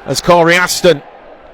as Corey Aston,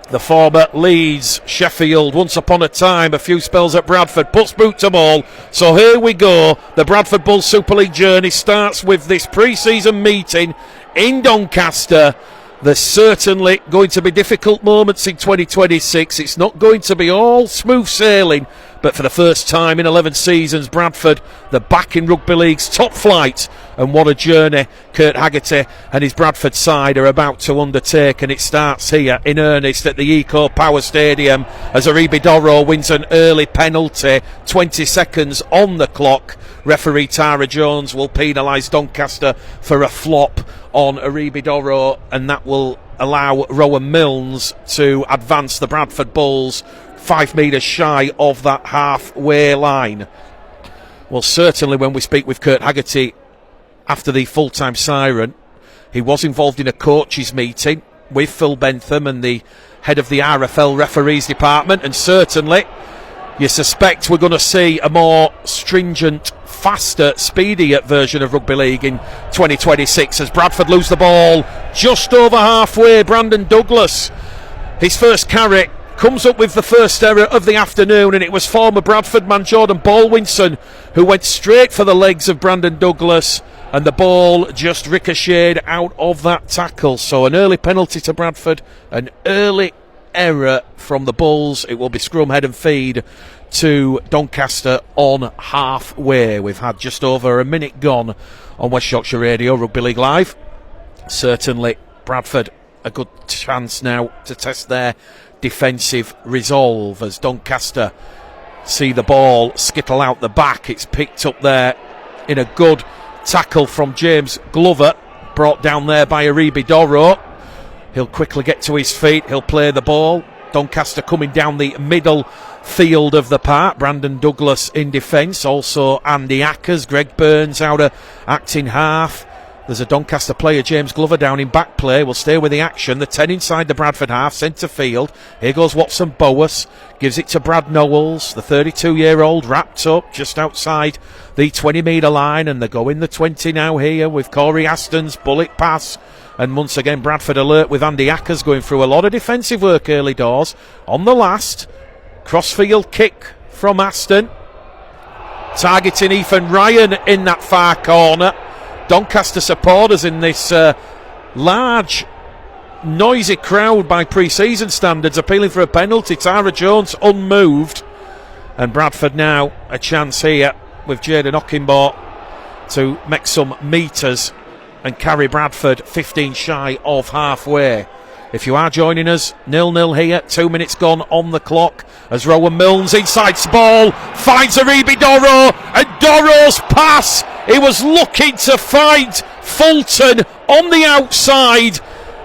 the former Leeds, Sheffield, once upon a time, a few spells at Bradford, puts boot to ball. So here we go. The Bradford Bulls Super League journey starts with this pre-season meeting in Doncaster. There's certainly going to be difficult moments in 2026. It's not going to be all smooth sailing, but for the first time in 11 seasons, Bradford, they're back in Rugby League's top flight, and what a journey Kurt Haggerty and his Bradford side are about to undertake, and it starts here in earnest at the Eco Power Stadium as Aribi Doro wins an early penalty, 20 seconds on the clock. Referee Tara Jones will penalise Doncaster for a flop on Aribi Doro, and that will allow Rowan Milnes to advance the Bradford Bulls 5 metres shy of that halfway line. Well, certainly when we speak with Kurt Haggerty after the full-time siren, he was involved in a coaches meeting with Phil Bentham and the head of the RFL referees department, and certainly you suspect we're going to see a more stringent, faster, speedier version of Rugby League in 2026 as Bradford lose the ball just over halfway. Brandon Douglas, his first carry, comes up with the first error of the afternoon, and it was former Bradford man Jordan Baldwinson who went straight for the legs of Brandon Douglas, and the ball just ricocheted out of that tackle. So an early penalty to Bradford, an early error from the Bulls. It will be scrum, head and feed to Doncaster on halfway. We've had just over a minute gone on West Yorkshire Radio, Rugby League Live. Certainly Bradford a good chance now to test their defensive resolve as Doncaster see the ball skittle out the back. It's picked up there in a good tackle from James Glover, brought down there by Aribi Doro. He'll quickly get to his feet, he'll play the ball. Doncaster coming down the middle field of the park. Brandon Douglas in defence, also Andy Ackers, Greg Burns out of acting half. There's a Doncaster player, James Glover, down in back play. We'll stay with the action. The 10 inside the Bradford half, centre field. Here goes Watson Boas. Gives it to Brad Knowles, the 32-year-old, wrapped up just outside the 20-metre line. And they go in the 20 now here with Corey Aston's bullet pass. And once again, Bradford alert with Andy Ackers going through a lot of defensive work early doors. On the last, crossfield kick from Aston. Targeting Ethan Ryan in that far corner. Doncaster supporters in this large, noisy crowd by pre-season standards appealing for a penalty. Tara Jones unmoved. And Bradford now a chance here with Jaden Ockimbo to make some metres and carry Bradford 15 shy of halfway. If you are joining us, 0-0 here, 2 minutes gone on the clock as Rowan Milnes inside ball finds Aribi Doro, and Doro's pass, he was looking to find Fulton on the outside.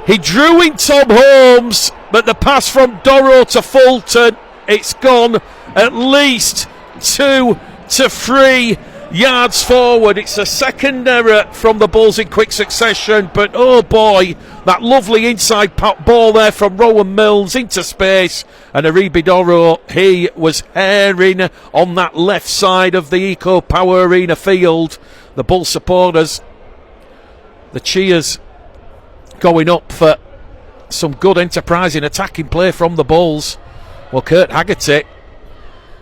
He drew in Tom Holmes, but the pass from Doro to Fulton, it's gone at least 2 to 3 yards forward. It's a second error from the Bulls in quick succession, but oh boy, that lovely inside ball there from Rowan Milnes into space, and Aribi Doro, he was herring on that left side of the Eco Power Arena field. The Bull supporters, the cheers going up for some good enterprising attacking play from the Bulls. Well, Kurt Haggerty,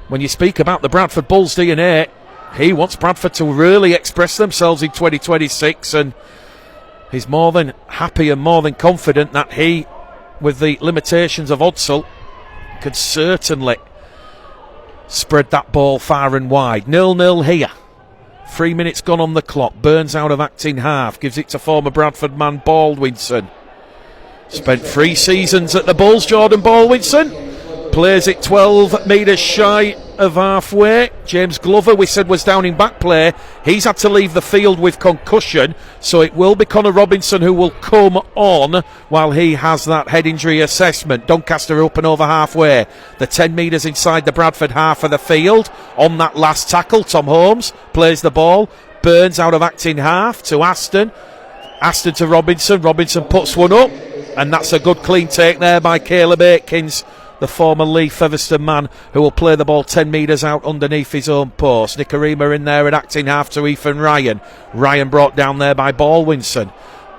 when you speak about the Bradford Bulls DNA, he wants Bradford to really express themselves in 2026, and he's more than happy and more than confident that he, with the limitations of Odsal, could certainly spread that ball far and wide. 0-0 here. 3 minutes gone on the clock. Burns out of acting half. Gives it to former Bradford man Baldwinson. Spent 3 seasons at the Bulls, Jordan Baldwinson. Plays it 12 metres shy of halfway. James Glover, we said, was down in back play. He's had to leave the field with concussion, so it will be Connor Robinson who will come on while he has that head injury assessment. Doncaster open over halfway. The 10 metres inside the Bradford half of the field. On that last tackle, Tom Holmes plays the ball. Burns out of acting half to Aston. Aston to Robinson. Robinson puts one up, and that's a good clean take there by Caleb Aikins, the former Lee Featherstone man, who will play the ball 10 metres out underneath his own post. Nicarima in there at acting half to Ethan Ryan. Ryan brought down there by Baldwinson.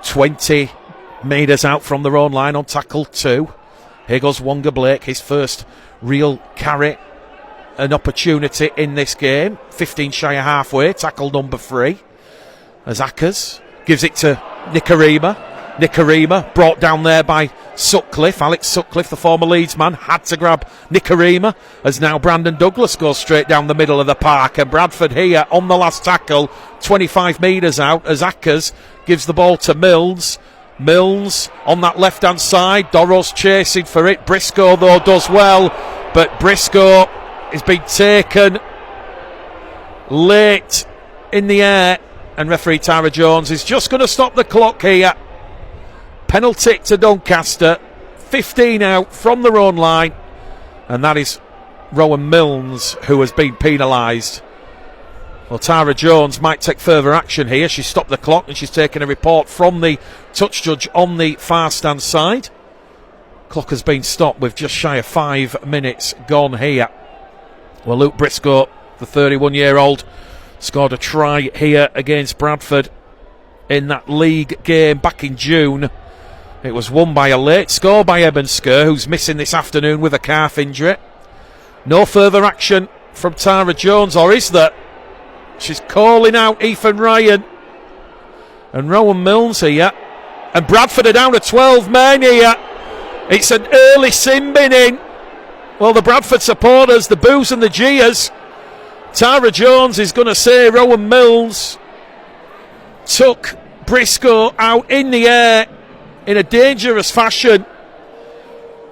20 Metres out from their own line on tackle 2. Here goes Wonga Blake, his first real carry, an opportunity in this game. 15 shy of halfway, tackle number 3. As Ackers gives it to Nicarima. Nicarima brought down there by Sutcliffe. Alex Sutcliffe, the former Leeds man, had to grab Nicarima, as now Brandon Douglas goes straight down the middle of the park, and Bradford here on the last tackle, 25 metres out, as Ackers gives the ball to Mills. Mills on that left hand side, Dorro's chasing for it. Briscoe though does well, but Briscoe is being taken late in the air, and referee Tara Jones is just going to stop the clock here. Penalty to Doncaster, 15 out from their own line, and that is Rowan Milnes who has been penalised. Well, Tara Jones might take further action here. She's stopped the clock and she's taken a report from the touch judge on the far stand side. Clock has been stopped with just shy of 5 minutes gone here. Well, Luke Briscoe, the 31-year-old, scored a try here against Bradford in that league game back in June. It was won by a late score by Eben Skur, who's missing this afternoon with a calf injury. No further action from Tara Jones, or is there? She's calling out Ethan Ryan and Rowan Milnes here, and Bradford are down to 12 men here. It's an early sin binning. Well, the Bradford supporters, the boos and the jeers. Tara Jones is going to say Rowan Milnes took Briscoe out in the air in a dangerous fashion.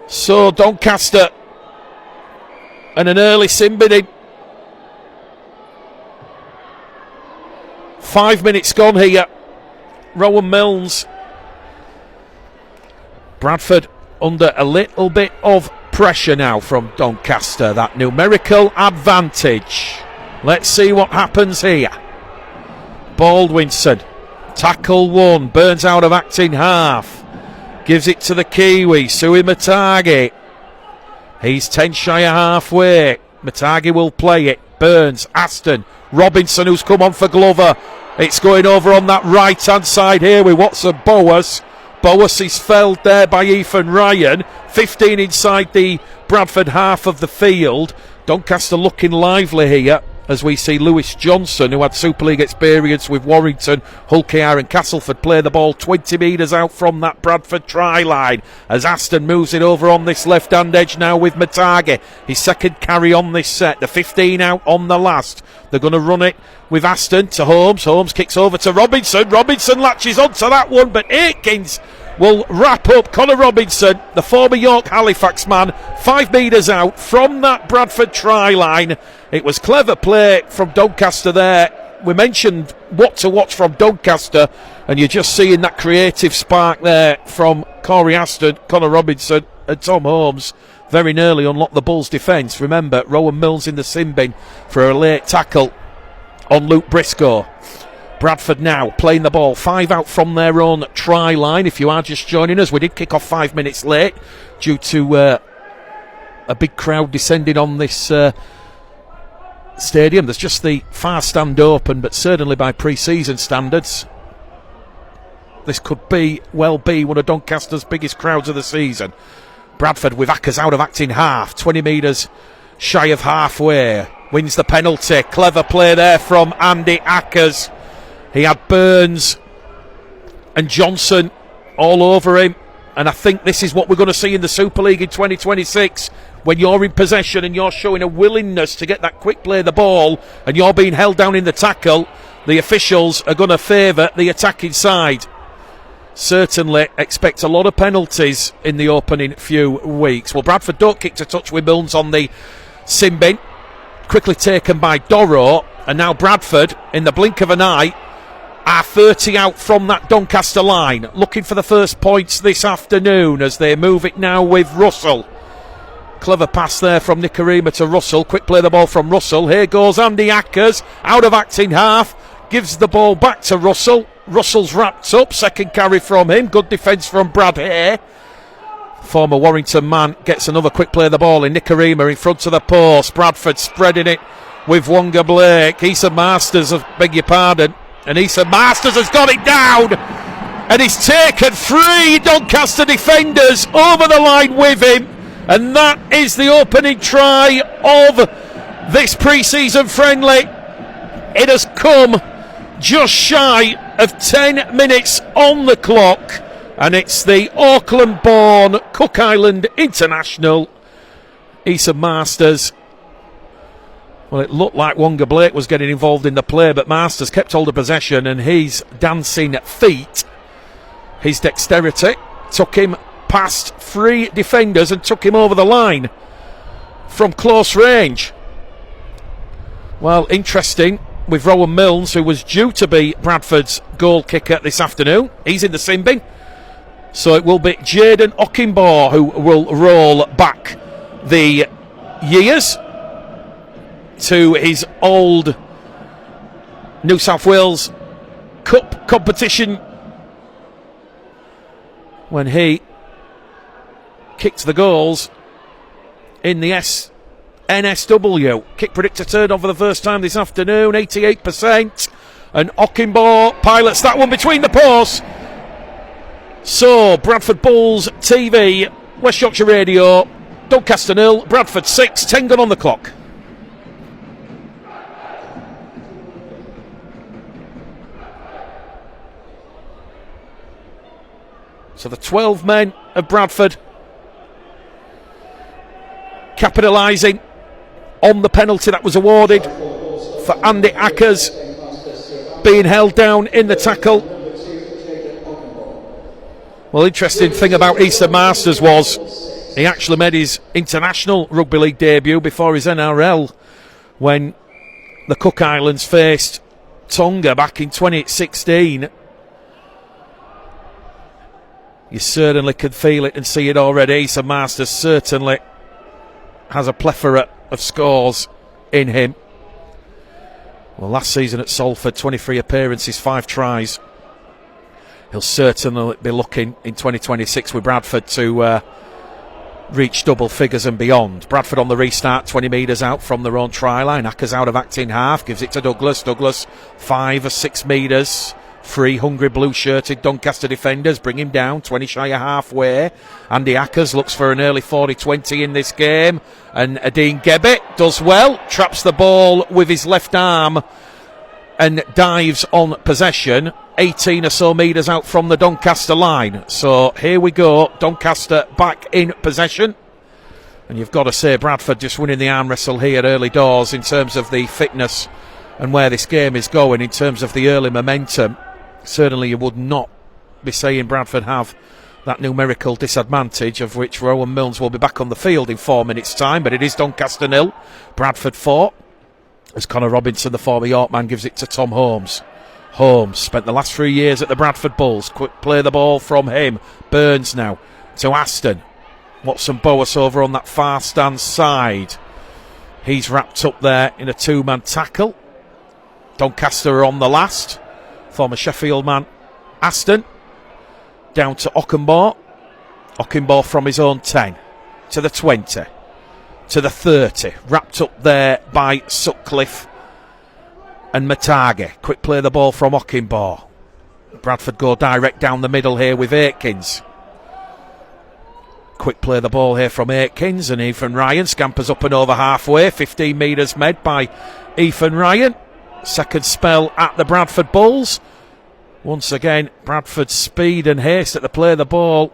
So Doncaster and an early sin binning. 5 minutes gone here. Rowan Milnes. Bradford under a little bit of pressure now from Doncaster. That numerical advantage. Let's see what happens here. Baldwinson. Tackle 1. Burns out of acting half. Gives it to the Kiwi. Sui Matagi. He's 10 shy of halfway. Matagi will play it. Burns. Aston. Robinson, who's come on for Glover. It's going over on that right hand side here with Watson Boas. Boas is felled there by Ethan Ryan. 15 inside the Bradford half of the field. Doncaster looking lively here as we see Lewis Johnson, who had Super League experience with Warrington, Hull KR and Castleford, play the ball 20 metres out from that Bradford try line, as Aston moves it over on this left hand edge now with Matagi, his second carry on this set. The 15 out on the last. They're going to run it with Aston to Holmes. Holmes kicks over to Robinson. Robinson latches onto that one, but Aikins will wrap up. Connor Robinson, the former York Halifax man, 5 metres out from that Bradford try line. It was clever play from Doncaster there. We mentioned what to watch from Doncaster, and you're just seeing that creative spark there from Corey Aston, Connor Robinson and Tom Holmes. Very nearly unlocked the Bulls' defence. Remember, Rowan Milnes in the sin bin for a late tackle on Luke Briscoe. Bradford now playing the ball 5 out from their own try line. If you are just joining us, we did kick off 5 minutes late due to a big crowd descending on this stadium. There's just the far stand open, but certainly by pre-season standards, this could well be one of Doncaster's biggest crowds of the season. Bradford with Ackers out of acting half, 20 metres shy of halfway, wins the penalty. Clever play there from Andy Ackers. He had Burns and Johnson all over him, and I think this is what we're going to see in the Super League in 2026. When you're in possession and you're showing a willingness to get that quick play of the ball and you're being held down in the tackle, the officials are going to favour the attacking side. Certainly expect a lot of penalties in the opening few weeks. Well, Bradford don't kick to touch with Milnes on the sin bin. Quickly taken by Dorro, and now Bradford, in the blink of an eye, are 30 out from that Doncaster line, looking for the first points this afternoon as they move it now with Russell. Clever pass there from Nicarima to Russell. Quick play the ball from Russell. Here goes Andy Ackers, out of acting half, gives the ball back to Russell. Russell's wrapped up, second carry from him. Good defence from Brad Hay. Former Warrington man gets another quick play of the ball in. Nicarima in front of the post. Bradford spreading it with Wonga Blake. Issa Masters, beg your pardon. And Issa Masters has got it down. And he's taken 3 Doncaster defenders over the line with him. And that is the opening try of this pre-season friendly. It has come just shy of 10 minutes on the clock. And it's the Auckland-born Cook Island international, Issa Masters. Well, it looked like Wonga Blake was getting involved in the play, but Masters kept hold of possession, and his dancing feet, his dexterity, took him past 3 defenders and took him over the line from close range. Well, interesting with Rowan Milnes, who was due to be Bradford's goal kicker this afternoon. He's in the sin bin. So it will be Jaden Okinbaugh who will roll back the years to his old New South Wales Cup competition when he kicked the goals in the NSW. Kick predictor turned on for the first time this afternoon, 88%. And Okinbaugh pilots that one between the posts. So, Bradford Bulls TV, West Yorkshire Radio, Doncaster 0, Bradford 6, 10 gone on the clock. So the 12 men of Bradford capitalising on the penalty that was awarded for Andy Ackers being held down in the tackle. Well, interesting thing about Issa Masters was he actually made his international rugby league debut before his NRL when the Cook Islands faced Tonga back in 2016. You certainly can feel it and see it already. Issa Masters certainly has a plethora of scores in him. Well, last season at Salford, 23 appearances, 5 tries. He'll certainly be looking in 2026 with Bradford to reach double figures and beyond. Bradford on the restart, 20 metres out from their own try line. Ackers out of acting half, gives it to Douglas. Douglas 5 or 6 metres. 3 hungry blue-shirted Doncaster defenders bring him down, 20 shy of halfway. Andy Ackers looks for an early 40-20 in this game. And Adine Gebbit does well, traps the ball with his left arm and dives on possession, 18 or so metres out from the Doncaster line. So here we go, Doncaster back in possession. And you've got to say Bradford just winning the arm wrestle here early doors in terms of the fitness and where this game is going in terms of the early momentum. Certainly you would not be saying Bradford have that numerical disadvantage, of which Rowan Milnes will be back on the field in 4 minutes' time, but it is Doncaster 0, Bradford 4. As Connor Robinson, the former Yorkman, gives it to Tom Holmes. Holmes spent the last 3 years at the Bradford Bulls. Quick play the ball from him. Burns now to Aston. Watson Boas over on that far stand side. He's wrapped up there in a 2-man tackle. Doncaster are on the last. Former Sheffield man Aston. Down to Okinbaugh. Okinbaugh from his own 10 to the 20. To the 30, wrapped up there by Sutcliffe and Matage. Quick play the ball from Okinbaugh. Bradford go direct down the middle here with Aitkins. Quick play the ball here from Aitkins, and Ethan Ryan scampers up and over halfway. 15 metres made by Ethan Ryan. Second spell at the Bradford Bulls. Once again, Bradford's speed and haste at the play of the ball,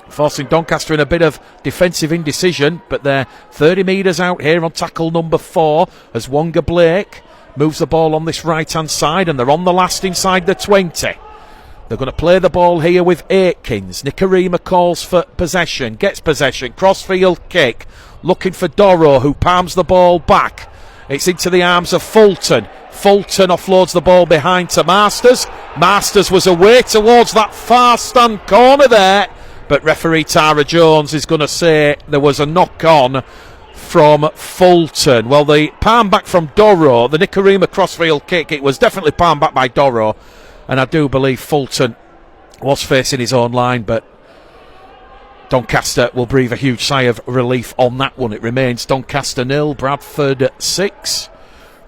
forcing Doncaster in a bit of defensive indecision, but they're 30 metres out here on tackle number 4 as Wonga Blake moves the ball on this right-hand side, and they're on the last inside the 20. They're going to play the ball here with Aitkins. Nikarima calls for possession, gets possession, crossfield kick, looking for Doro, who palms the ball back. It's into the arms of Fulton. Fulton offloads the ball behind to Masters. Masters was away towards that far stand corner there, but referee Tara Jones is going to say there was a knock-on from Fulton. Well, the palm back from Doro, the Nikarima crossfield kick, it was definitely palmed back by Doro, and I do believe Fulton was facing his own line, but Doncaster will breathe a huge sigh of relief on that one. It remains Doncaster 0, Bradford 6.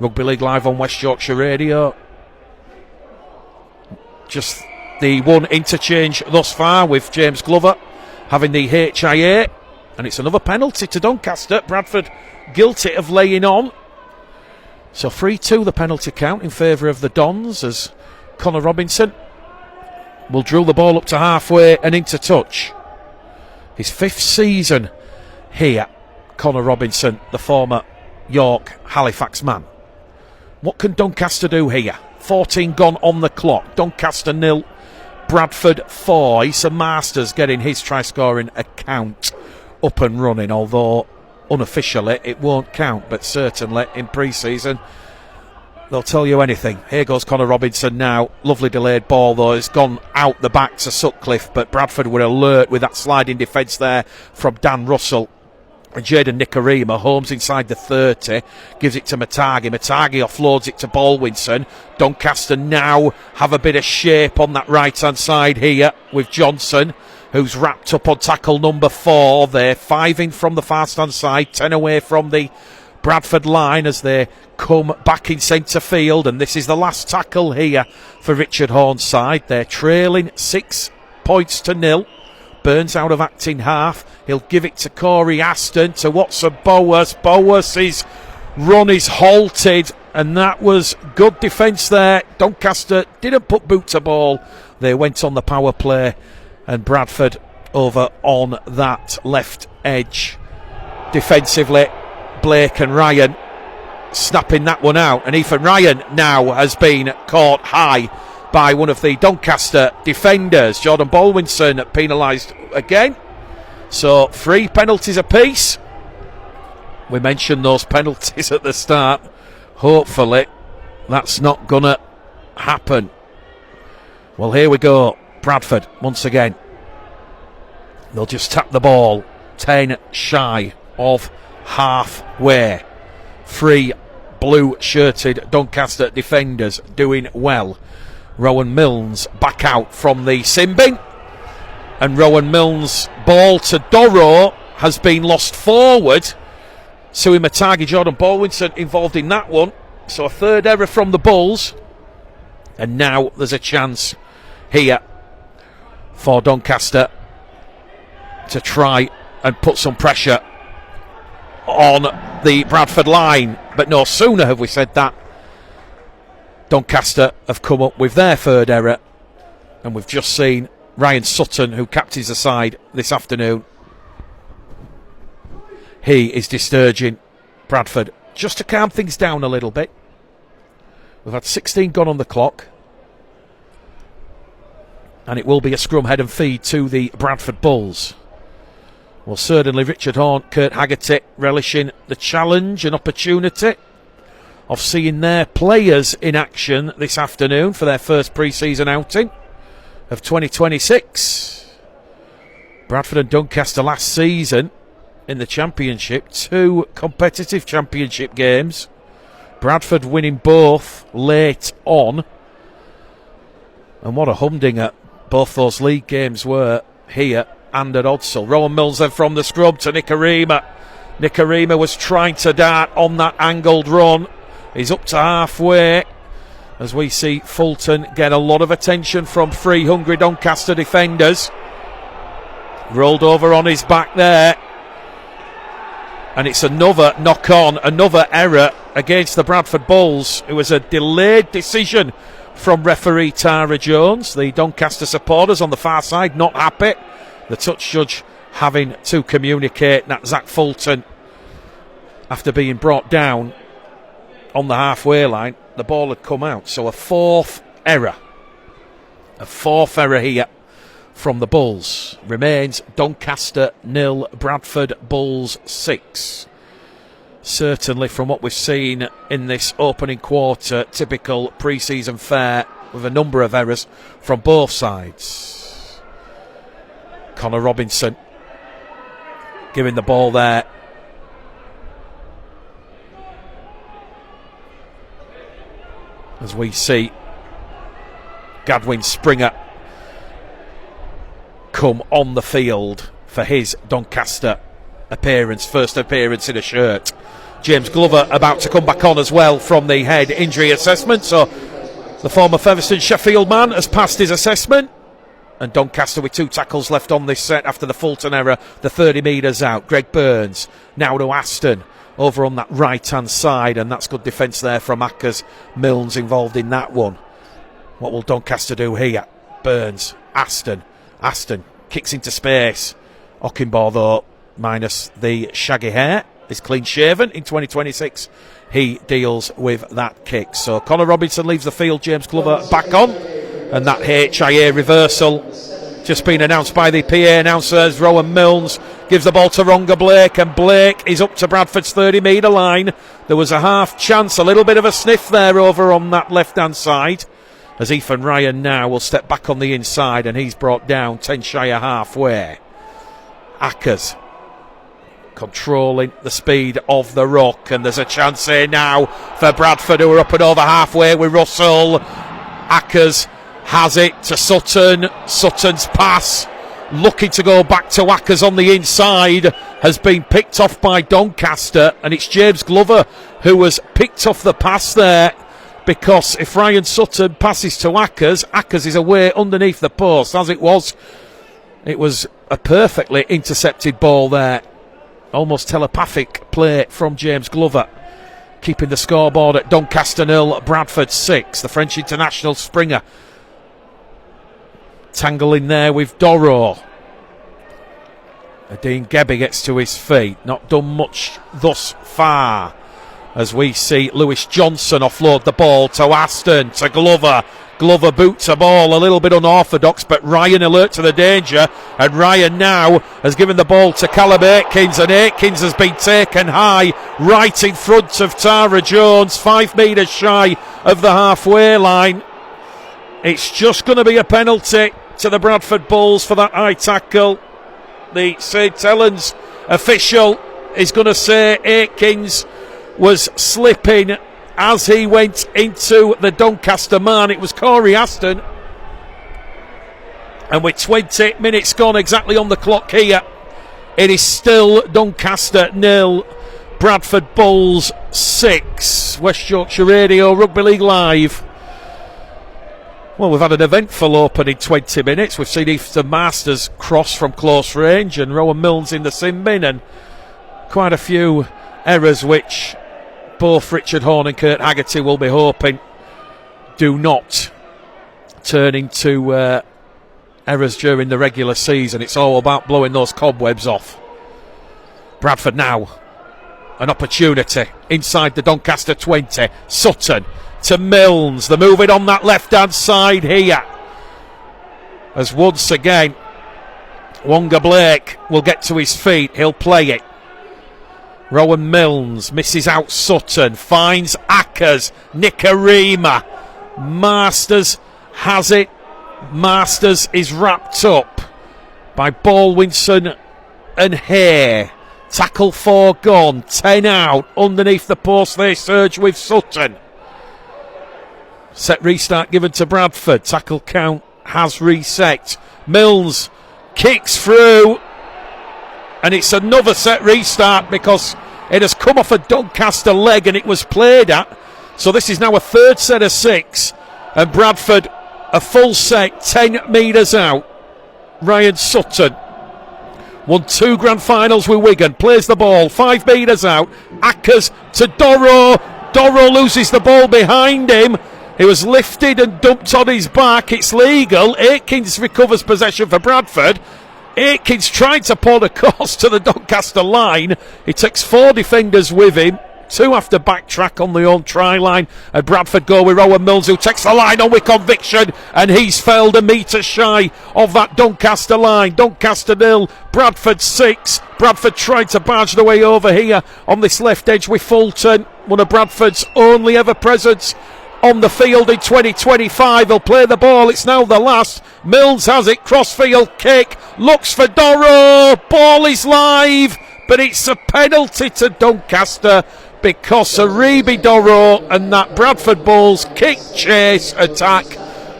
Rugby League live on West Yorkshire Radio. Just the one interchange thus far with James Glover having the HIA, and it's another penalty to Doncaster. Bradford guilty of laying on. So 3-2 the penalty count in favour of the Dons, as Connor Robinson will drill the ball up to halfway and into touch. His 5th season here, Connor Robinson, the former York Halifax man. What can Doncaster do here? 14 gone on the clock. Doncaster 0, Bradford 4. Issa Masters getting his try-scoring account up and running, although unofficially it won't count, but certainly in pre-season they'll tell you anything. Here goes Connor Robinson now. Lovely delayed ball though. It's gone out the back to Sutcliffe, but Bradford were alert with that sliding defence there from Dan Russell. And Jaden Nikarima homes inside the 30, gives it to Matagi. Matagi offloads it to Baldwinson. Doncaster now have a bit of shape on that right-hand side here with Johnson, who's wrapped up on tackle number 4 there. 5 in from the far-stand side, 10 away from the Bradford line as they come back in centre field. And this is the last tackle here for Richard Horne's side. They're trailing 6 points to 0. Burns out of acting half. He'll give it to Corey Aston, to Watson Boas. Boas' run is halted, and that was good defence there. Doncaster didn't put boot to ball. They went on the power play, and Bradford over on that left edge. Defensively, Blake and Ryan snapping that one out, and Ethan Ryan now has been caught high by one of the Doncaster defenders. Jordan Baldwinson penalised again. So 3 penalties apiece. We mentioned those penalties at the start. Hopefully that's not going to happen. Well, here we go. Bradford once again. They'll just tap the ball 10 shy of halfway. 3 blue-shirted Doncaster defenders doing well. Rowan Milnes back out from the sin bin, and Rowan Milnes' ball to Doro has been lost forward. Sui Matagi, Jordan Baldwinson involved in that one, so a 3rd error from the Bulls, and now there's a chance here for Doncaster to try and put some pressure on the Bradford line. But no sooner have we said that, Doncaster have come up with their 3rd error, and we've just seen Ryan Sutton, who captains the side this afternoon. He is disturging Bradford just to calm things down a little bit. We've had 16 gone on the clock, and it will be a scrum head and feed to the Bradford Bulls. Well, certainly Richard Horne, Kurt Haggerty relishing the challenge and opportunity of seeing their players in action this afternoon for their first pre-season outing of 2026. Bradford and Doncaster last season in the Championship, 2 competitive Championship games. Bradford winning both late on. And what a humdinger both those league games were here and at Odsall. Rowan Milnes then from the scrub to Nikarima. Nikarima was trying to dart on that angled run. He's up to halfway as we see Fulton get a lot of attention from 3 hungry Doncaster defenders. Rolled over on his back there. And it's another knock on, another error against the Bradford Bulls. It was a delayed decision from referee Tara Jones. The Doncaster supporters on the far side not happy. The touch judge having to communicate that Zach Fulton, after being brought down on the halfway line, the ball had come out. So a 4th error. A 4th error here from the Bulls. Remains Doncaster 0, Bradford Bulls 6. Certainly from what we've seen in this opening quarter, typical pre-season fare with a number of errors from both sides. Connor Robinson giving the ball there. As we see Gadwin Springer come on the field for his Doncaster appearance, first appearance in a shirt. James Glover about to come back on as well from the head injury assessment, so The former Featherstone Sheffield man has passed his assessment. And Doncaster with 2 tackles left on this set after the Fulton error. The 30 metres out. Greg Burns now to Aston over on that right-hand side. And that's good defence there from Ackers. Milnes involved in that one. What will Doncaster do here? Burns. Aston kicks into space. Ockenbaugh, though, minus the shaggy hair, is clean shaven in 2026. He deals with that kick. So Connor Robinson leaves the field. James Glover back on. And that HIA reversal just been announced by the PA announcers. Rowan Milnes gives the ball to Ronga Blake, and Blake is up to Bradford's 30 metre line. There was a half chance, a little bit of a sniff there over on that left hand side, as Ethan Ryan now will step back on the inside, and he's brought down 10 shy of halfway. Ackers controlling the speed of the ruck, and there's a chance here now for Bradford, who are up and over halfway with Russell. Ackers has it to Sutton. Sutton's pass, looking to go back to Ackers on the inside, has been picked off by Doncaster, and it's James Glover who has picked off the pass there, because if Ryan Sutton passes to Ackers, Ackers is away underneath the post. As it was a perfectly intercepted ball there. Almost telepathic play from James Glover, keeping the scoreboard at Doncaster 0, Bradford 6. The French international Springer tangling there with Doro. Dean Gebby gets to his feet. Not done much thus far, as we see Lewis Johnson offload the ball to Aston, to Glover. Glover boots a ball, a little bit unorthodox, but Ryan alert to the danger, and Ryan now has given the ball to Callum Aikins, and Aikins has been taken high right in front of Tara Jones, 5 metres shy of the halfway line. It's just going to be a penalty to the Bradford Bulls for that high tackle. The St Helens official is going to say Aikins was slipping as he went into the Doncaster man. It was Corey Aston. And with 20 minutes gone exactly on the clock here, it is still Doncaster 0, Bradford Bulls 6. West Yorkshire Radio Rugby League Live. Well, we've had an eventful opening 20 minutes. We've seen Ethan Masters cross from close range and Rowan Milnes in the sin bin, and quite a few errors which both Richard Horne and Kurt Haggerty will be hoping do not turn into errors during the regular season. It's all about blowing those cobwebs off. Bradford now, an opportunity inside the Doncaster 20. Sutton to Milnes. They're moving on that left-hand side here, as once again Wonga Blake will get to his feet. He'll play it. Rowan Milnes misses out Sutton, finds Ackers, Nikarima. Masters has it. Masters is wrapped up by Baldwinson and Hay. Tackle 4 gone, 10 out. Underneath the post they surge with Sutton. Set restart given to Bradford. Tackle count has reset. Milnes kicks through, and it's another set restart because it has come off a Doncaster leg and it was played at. So this is now a third set of 6, and Bradford a full set, 10 metres out. Ryan Sutton won 2 grand finals with Wigan, plays the ball 5 metres out. Ackers to Doro. Doro loses the ball behind him. He was lifted and dumped on his back. It's legal. Aikins recovers possession for Bradford. Aikins tried to pull across to the Doncaster line. He takes 4 defenders with him. 2 have to backtrack on the own try line. And Bradford go with Rowan Milnes, who takes the line on with conviction. And he's failed a metre shy of that Doncaster line. Doncaster 0, Bradford 6. Bradford tried to barge their way over here on this left edge with Fulton. One of Bradford's only ever presence on the field in 2025. He'll play the ball. It's now the last. Milnes has it. Crossfield kick. Looks for Doro. Ball is live, but it's a penalty to Doncaster because Aribi Doro and that Bradford Bulls kick chase attack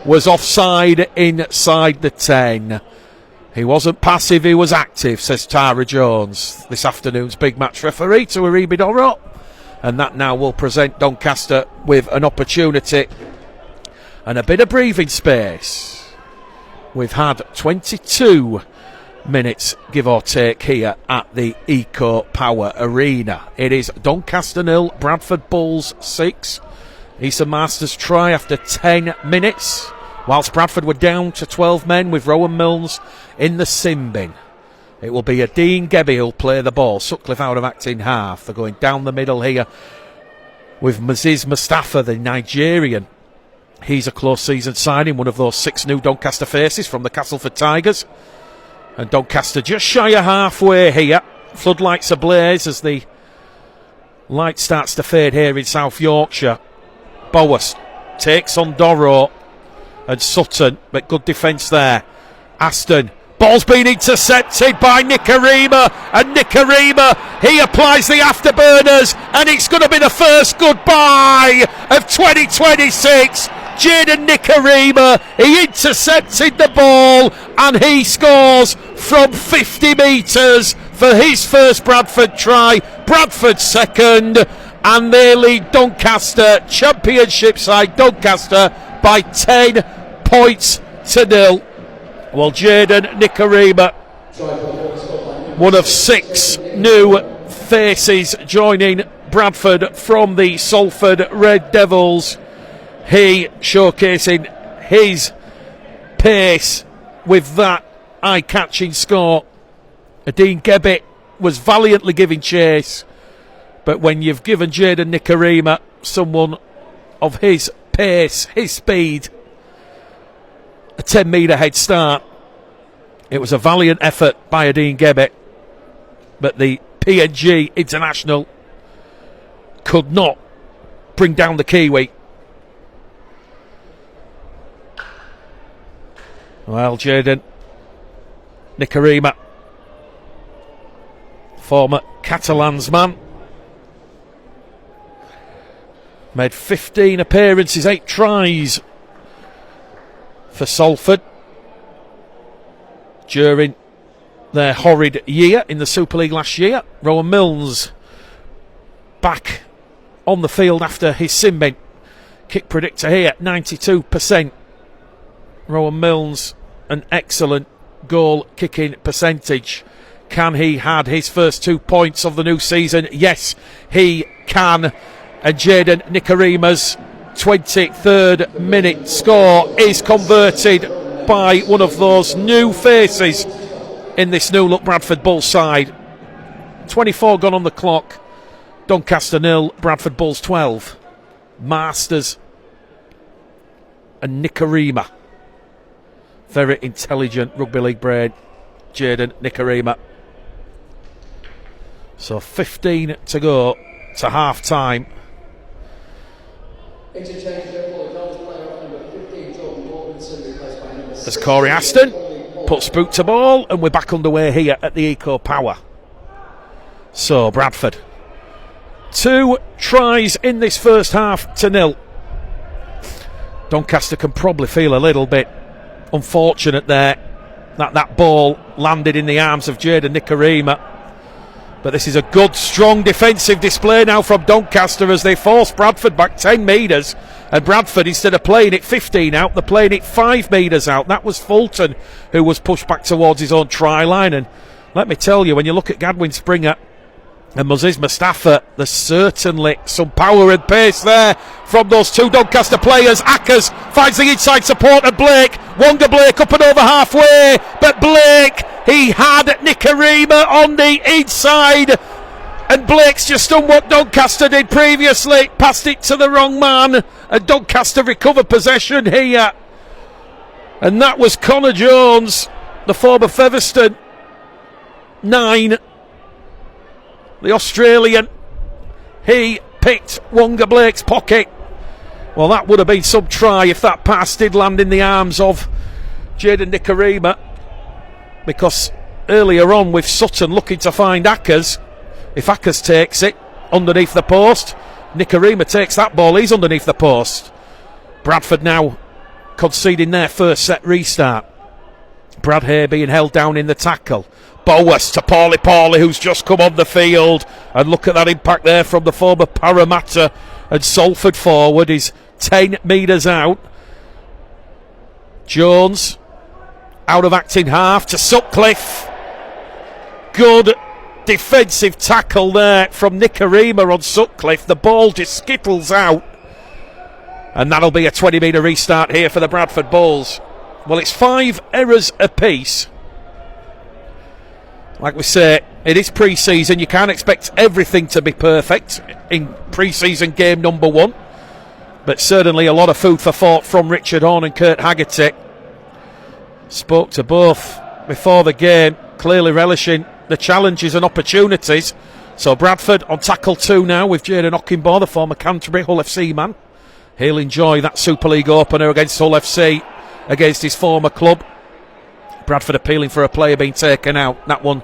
was offside inside the 10. He wasn't passive, he was active, says Tara Jones, this afternoon's big match referee to Aribi Doro. And that now will present Doncaster with an opportunity and a bit of breathing space. We've had 22 minutes, give or take, here at the Eco Power Arena. It is Doncaster 0, Bradford Bulls 6. Eastern Masters try after 10 minutes, whilst Bradford were down to 12 men with Rowan Milnes in the sin bin. It will be a Dean Gebby who'll play the ball. Sutcliffe out of acting half. They're going down the middle here with Mziz Mustafa, the Nigerian. He's a close season signing, one of those 6 new Doncaster faces from the Castleford Tigers. And Doncaster just shy of halfway here. Floodlights ablaze as the light starts to fade here in South Yorkshire. Bowers takes on Dorrough and Sutton, but good defence there. Aston. Ball's been intercepted by Nicarima, and Nicarima, he applies the afterburners, and it's going to be the first goodbye of 2026. Jaden Nicarima, he intercepted the ball, and he scores from 50 metres for his first Bradford try. Bradford second, and they lead Doncaster, championship side Doncaster, by 10 points to 0. Well, Jaden Nicarima, one of 6 new faces joining Bradford from the Salford Red Devils. He showcasing his pace with that eye-catching score. Dean Gebby was valiantly giving chase, but when you've given Jaden Nicarima someone of his pace, his speed, a 10-metre head start, it was a valiant effort by Dean Gebby, but the PNG international could not bring down the Kiwi. Well, Jaden Nicarima, former Catalans man, made 15 appearances, 8 tries for Salford during their horrid year in the Super League last year. Rowan Milnes back on the field after his sin bin. Kick predictor here, 92%. Rowan Milnes, an excellent goal kicking percentage. Can he add his first 2 points of the new season? Yes, he can. And Jaden Nicarima's 23rd minute score is converted by one of those new faces in this new look Bradford Bulls side. 24 gone on the clock. Doncaster 0, Bradford Bulls 12. Masters and Nicarima. Very intelligent rugby league brain, Jaden Nicarima. So 15 to go to half time. As Corey Aston puts boot to ball, and we're back underway here at the Eco Power. So Bradford, 2 tries in this first half to 0. Doncaster can probably feel a little bit unfortunate there that ball landed in the arms of Jaden Nicarima. But this is a good, strong defensive display now from Doncaster as they force Bradford back 10 metres. And Bradford, instead of playing it 15 out, they're playing it 5 metres out. That was Fulton who was pushed back towards his own try line. And let me tell you, when you look at Gadwin Springer and Mziz Mustafa, there's certainly some power and pace there from those 2 Doncaster players. Ackers finds the inside support of Blake. Wonga Blake up and over halfway, but Blake, he had Nicarima on the inside, and Blake's just done what Doncaster did previously, passed it to the wrong man, and Doncaster recovered possession here. And that was Connor Jones, the former Featherstone 9, the Australian. He picked Wonga Blake's pocket. Well, that would have been some try if that pass did land in the arms of Jaden Nicarima, because earlier on with Sutton looking to find Ackers, if Ackers takes it underneath the post, Nicarima takes that ball, he's underneath the post. Bradford now conceding their first set restart. Brad Hay being held down in the tackle. Bowers to Paulie, who's just come on the field, and look at that impact there from the former Parramatta and Salford forward. Is 10 metres out. Jones out of acting half to Sutcliffe. Good defensive tackle there from Nicarima on Sutcliffe. The ball just skittles out, and that'll be a 20-metre restart here for the Bradford Bulls. Well, it's 5 errors apiece. Like we say, it is pre-season. You can't expect everything to be perfect in pre-season game number 1, but certainly a lot of food for thought from Richard Horne and Kurt Haggerty. Spoke to both before the game, clearly relishing the challenges and opportunities. So Bradford on tackle 2 now with Jayden Ockingbaugh, the former Canterbury Hull FC man. He'll enjoy that Super League opener against Hull FC, against his former club. Bradford appealing for a player being taken out. That one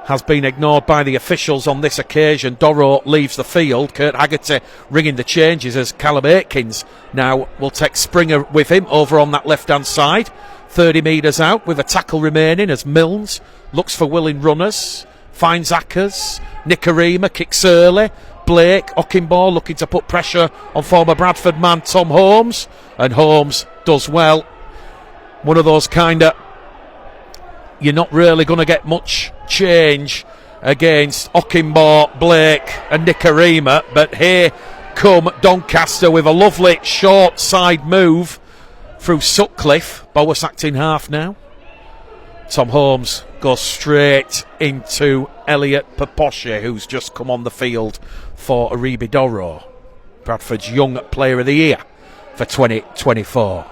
has been ignored by the officials on this occasion. Dorrough leaves the field. Kurt Haggerty ringing the changes as Callum Aitkins now will take Springer with him over on that left-hand side. 30 metres out with a tackle remaining as Milnes looks for willing runners. Finds Ackers. Nicarima kicks early. Blake, Ockingbaugh looking to put pressure on former Bradford man Tom Holmes. And Holmes does well. One of those kind of, you're not really going to get much change against Ockingbaugh, Blake and Nicarima, but here come Doncaster with a lovely short side move through Sutcliffe. Bower sacked in half now. Tom Holmes goes straight into Elliot Paposhe, who's just come on the field for Aribi Dorrough, Bradford's Young Player of the Year for 2024.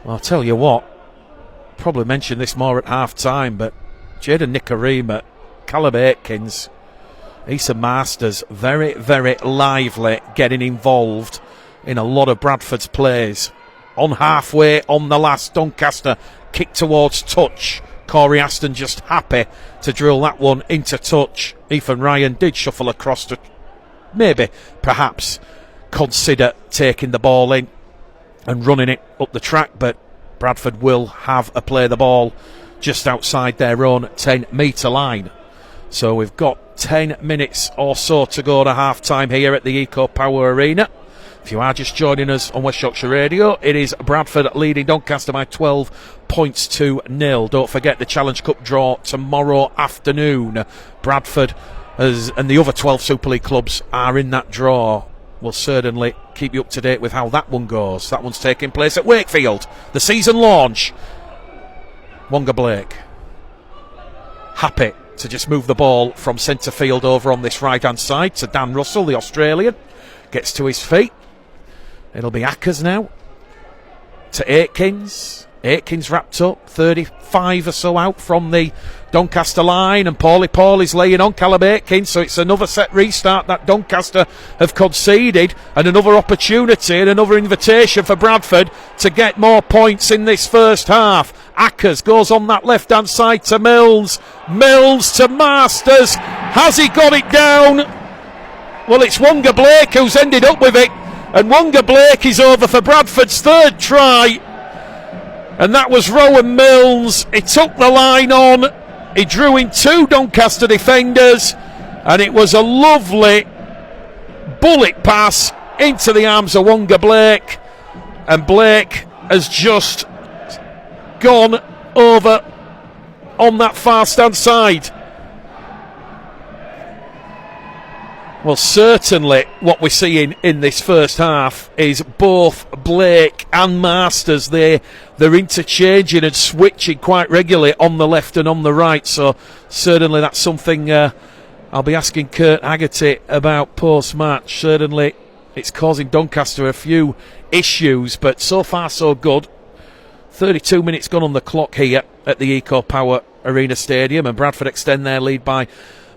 Well, I'll tell you what, probably mentioned this more at half time, but Jayden Nicarima, Callum Aitkins, Issa Masters, very, very lively, getting involved in a lot of Bradford's plays. On halfway, on the last, Doncaster kick towards touch. Corey Aston just happy to drill that one into touch. Ethan Ryan did shuffle across to maybe, perhaps, consider taking the ball in and running it up the track, but Bradford will have a play the ball just outside their own 10-metre line. So we've got 10 minutes or so to go to half-time here at the Eco Power Arena. If you are just joining us on West Yorkshire Radio, it is Bradford leading Doncaster by 12 points to 0. Don't forget the Challenge Cup draw tomorrow afternoon. Bradford and the other 12 Super League clubs are in that draw. We'll certainly keep you up to date with how that one goes. That one's taking place at Wakefield. The season launch. Wonga Blake happy to just move the ball from centre field over on this right-hand side to Dan Russell, the Australian. Gets to his feet. It'll be Ackers now to Aitkins. Aitkins wrapped up, 35 or so out from the Doncaster line, and Paulie's laying on Callum Aitkins, so it's another set restart that Doncaster have conceded, and another opportunity and another invitation for Bradford to get more points in this first half. Ackers goes on that left-hand side to Milnes. Milnes to Masters. Has he got it down? Well, it's Wonga Blake who's ended up with it, and Wonga Blake is over for Bradford's third try, and that was Rowan Milnes. He took the line on, he drew in 2 Doncaster defenders, and it was a lovely bullet pass into the arms of Wonga Blake, and Blake has just gone over on that far stand side. Well, certainly what we're seeing in this first half is both Blake and Masters. They're interchanging and switching quite regularly on the left and on the right. So certainly that's something I'll be asking Kurt Haggerty about post-match. Certainly it's causing Doncaster a few issues, but so far so good. 32 minutes gone on the clock here at the Eco Power Arena Stadium, and Bradford extend their lead by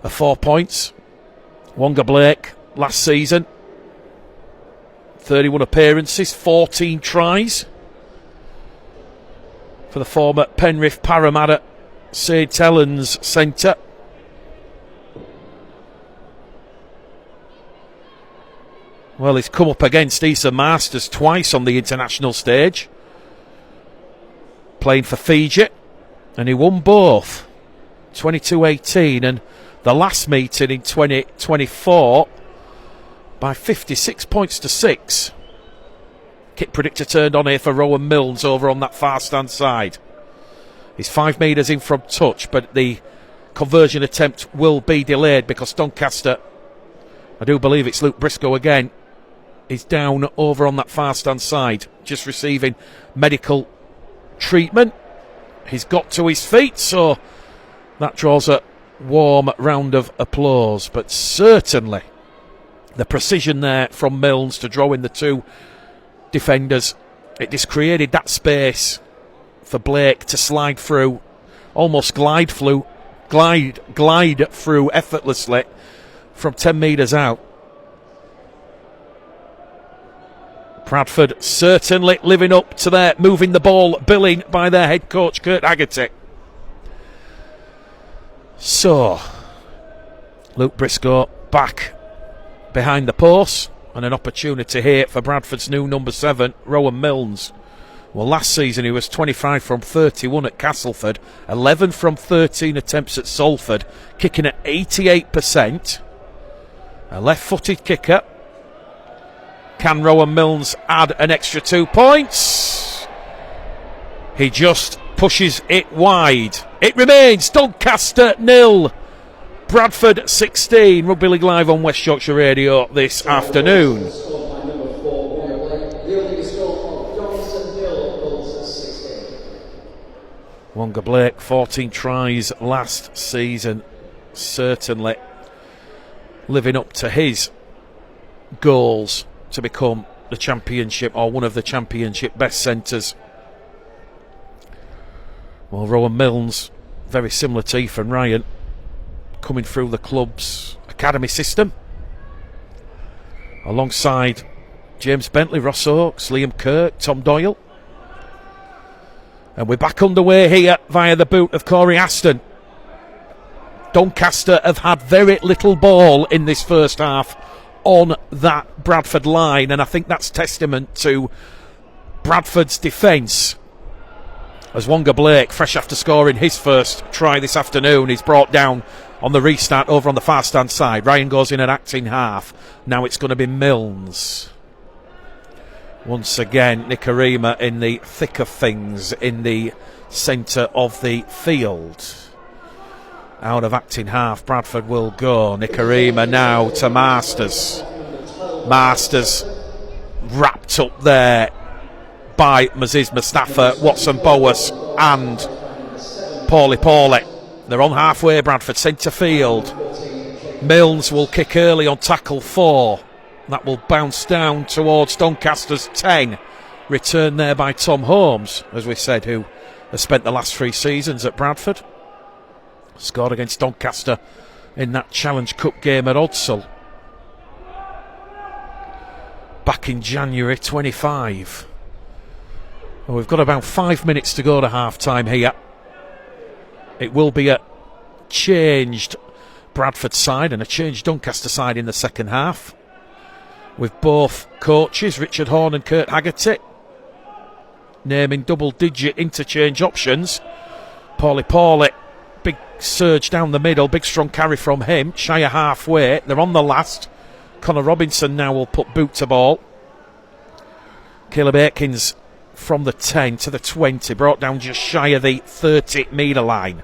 4 points. Wonga Blake last season, 31 appearances, 14 tries for the former Penrith Parramatta St Helens centre. Well, he's come up against Issa Masters twice on the international stage, playing for Fiji, and he won both, 22-18 and the last meeting in 2024 by 56 points to 6. kick predictor turned on here for Rowan Milnes over on that far stand side. He's 5 metres in from touch, but the conversion attempt will be delayed because Doncaster, I do believe it's Luke Briscoe again, is down over on that far stand side, just receiving medical treatment. He's got to his feet, so that draws a warm round of applause. But certainly the precision there from Milnes to draw in the two defenders, it just created that space for Blake to slide through, almost glide through effortlessly from 10 metres out. Bradford certainly living up to their moving the ball billing by their head coach Kurt Haggerty. So, Luke Briscoe back behind the post, and an opportunity here for Bradford's new number 7, Rowan Milnes. Well, last season he was 25 from 31 at Castleford, 11 from 13 attempts at Salford, kicking at 88%. A left-footed kicker. Can Rowan Milnes add an extra 2 points? He just pushes it wide. It remains Doncaster 0, Bradford 16. Rugby League Live on West Yorkshire Radio this afternoon. Wonga Blake, 14 tries last season, certainly living up to his goals to become the championship, or one of the championship best centres. Well, Rowan Milnes, very similar to Ethan Ryan, coming through the club's academy system, alongside James Bentley, Ross Oakes, Liam Kirk, Tom Doyle. And we're back underway here via the boot of Corey Aston. Doncaster have had very little ball in this first half on that Bradford line, and I think that's testament to Bradford's defence. As Wonga Blake, fresh after scoring his first try this afternoon, is brought down on the restart over on the far stand side. Ryan goes in at acting half. Now it's going to be Milnes. Once again, Nicarima in the thick of things in the centre of the field. Out of acting half, Bradford will go. Nicarima now to Masters. Masters wrapped up there by Maziz Mustafa, Watson Boas and Paulie. They're on halfway, Bradford, centre field. Milnes will kick early on tackle 4. That will bounce down towards Doncaster's 10. Return there by Tom Holmes, as we said, who has spent the last 3 seasons at Bradford. Scored against Doncaster in that Challenge Cup game at Odsal back in January 25. Well, we've got about 5 minutes to go to half-time here. It will be a changed Bradford side and a changed Doncaster side in the second half, with both coaches, Richard Horne and Kurt Haggerty, naming double-digit interchange options. Paulie, big surge down the middle, big strong carry from him. Shire halfway, they're on the last. Connor Robinson now will put boot to ball. Caleb Aikins from the 10 to the 20, brought down just shy of the 30-metre line.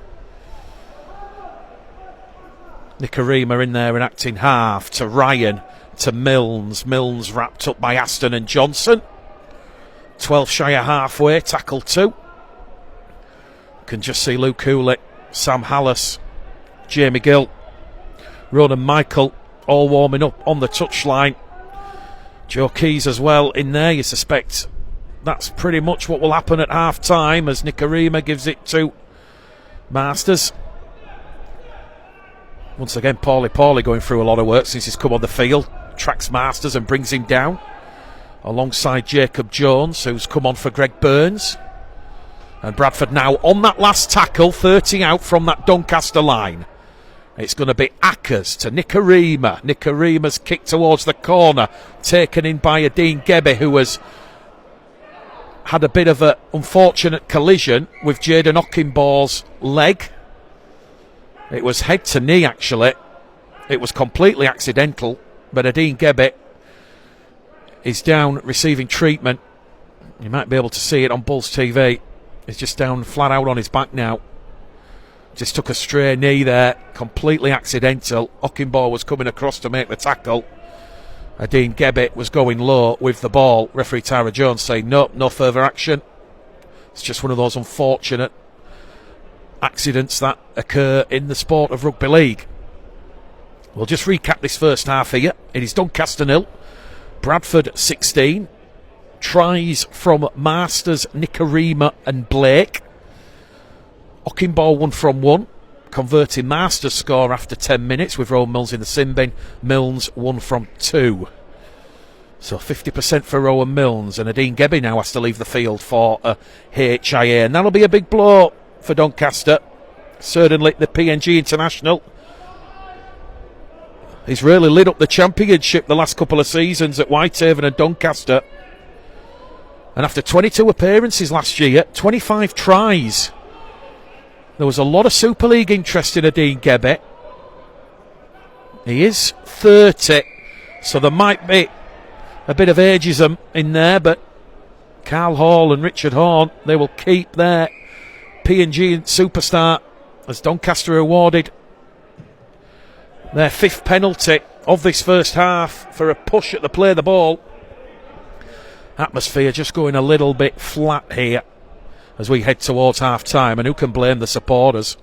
Nicarima in there and acting half to Ryan, to Milnes. Milnes wrapped up by Aston and Johnson. 12 Shire halfway, tackle 2. Can just see Luke Hooley, Sam Hallis, Jamie Gill, Ronan Michael all warming up on the touchline. Joe Keys as well in there. You suspect that's pretty much what will happen at half time as Nicarima gives it to Masters. Once again, Paulie going through a lot of work since he's come on the field. Tracks Masters and brings him down alongside Jacob Jones, who's come on for Greg Burns. And Bradford now on that last tackle, 30 out from that Doncaster line. It's going to be Ackers to Nicarima. Nicarima's kick towards the corner, taken in by Dean Gebbe, who has had a bit of an unfortunate collision with Jaden Ockingbour's leg. It was head to knee, actually. It was completely accidental, but Dean Gebbe is down receiving treatment You might be able to see it on Bulls TV. He's just down flat out on his back now. Just took a stray knee there, completely accidental. Ockenbaugh was coming across to make the tackle. Dean Gebbett was going low with the ball. Referee Tara Jones saying no further action. It's just one of those unfortunate accidents that occur in the sport of rugby league. We'll just recap this first half here. It is Doncaster 0, Bradford 16. Tries from Masters, Nikarima and Blake. Ockenbaugh 1 from 1, converting Masters' score after 10 minutes with Rowan Mills in the sin bin. Milnes 1 from 2. So 50% for Rowan Milnes, and Dean Gebbett now has to leave the field for a HIA, and that'll be a big blow for Doncaster. Certainly the PNG international. He's really lit up the championship the last couple of seasons at Whitehaven and Doncaster. And after 22 appearances last year, 25 tries, there was a lot of Super League interest in Dean Gebbett. He is 30, so there might be a bit of ageism in there, but Carl Hall and Richard Horn, they will keep their PNG superstar as Doncaster awarded their 5th penalty of this first half for a push at the play of the ball. Atmosphere just going a little bit flat here as we head towards half-time, and who can blame the supporters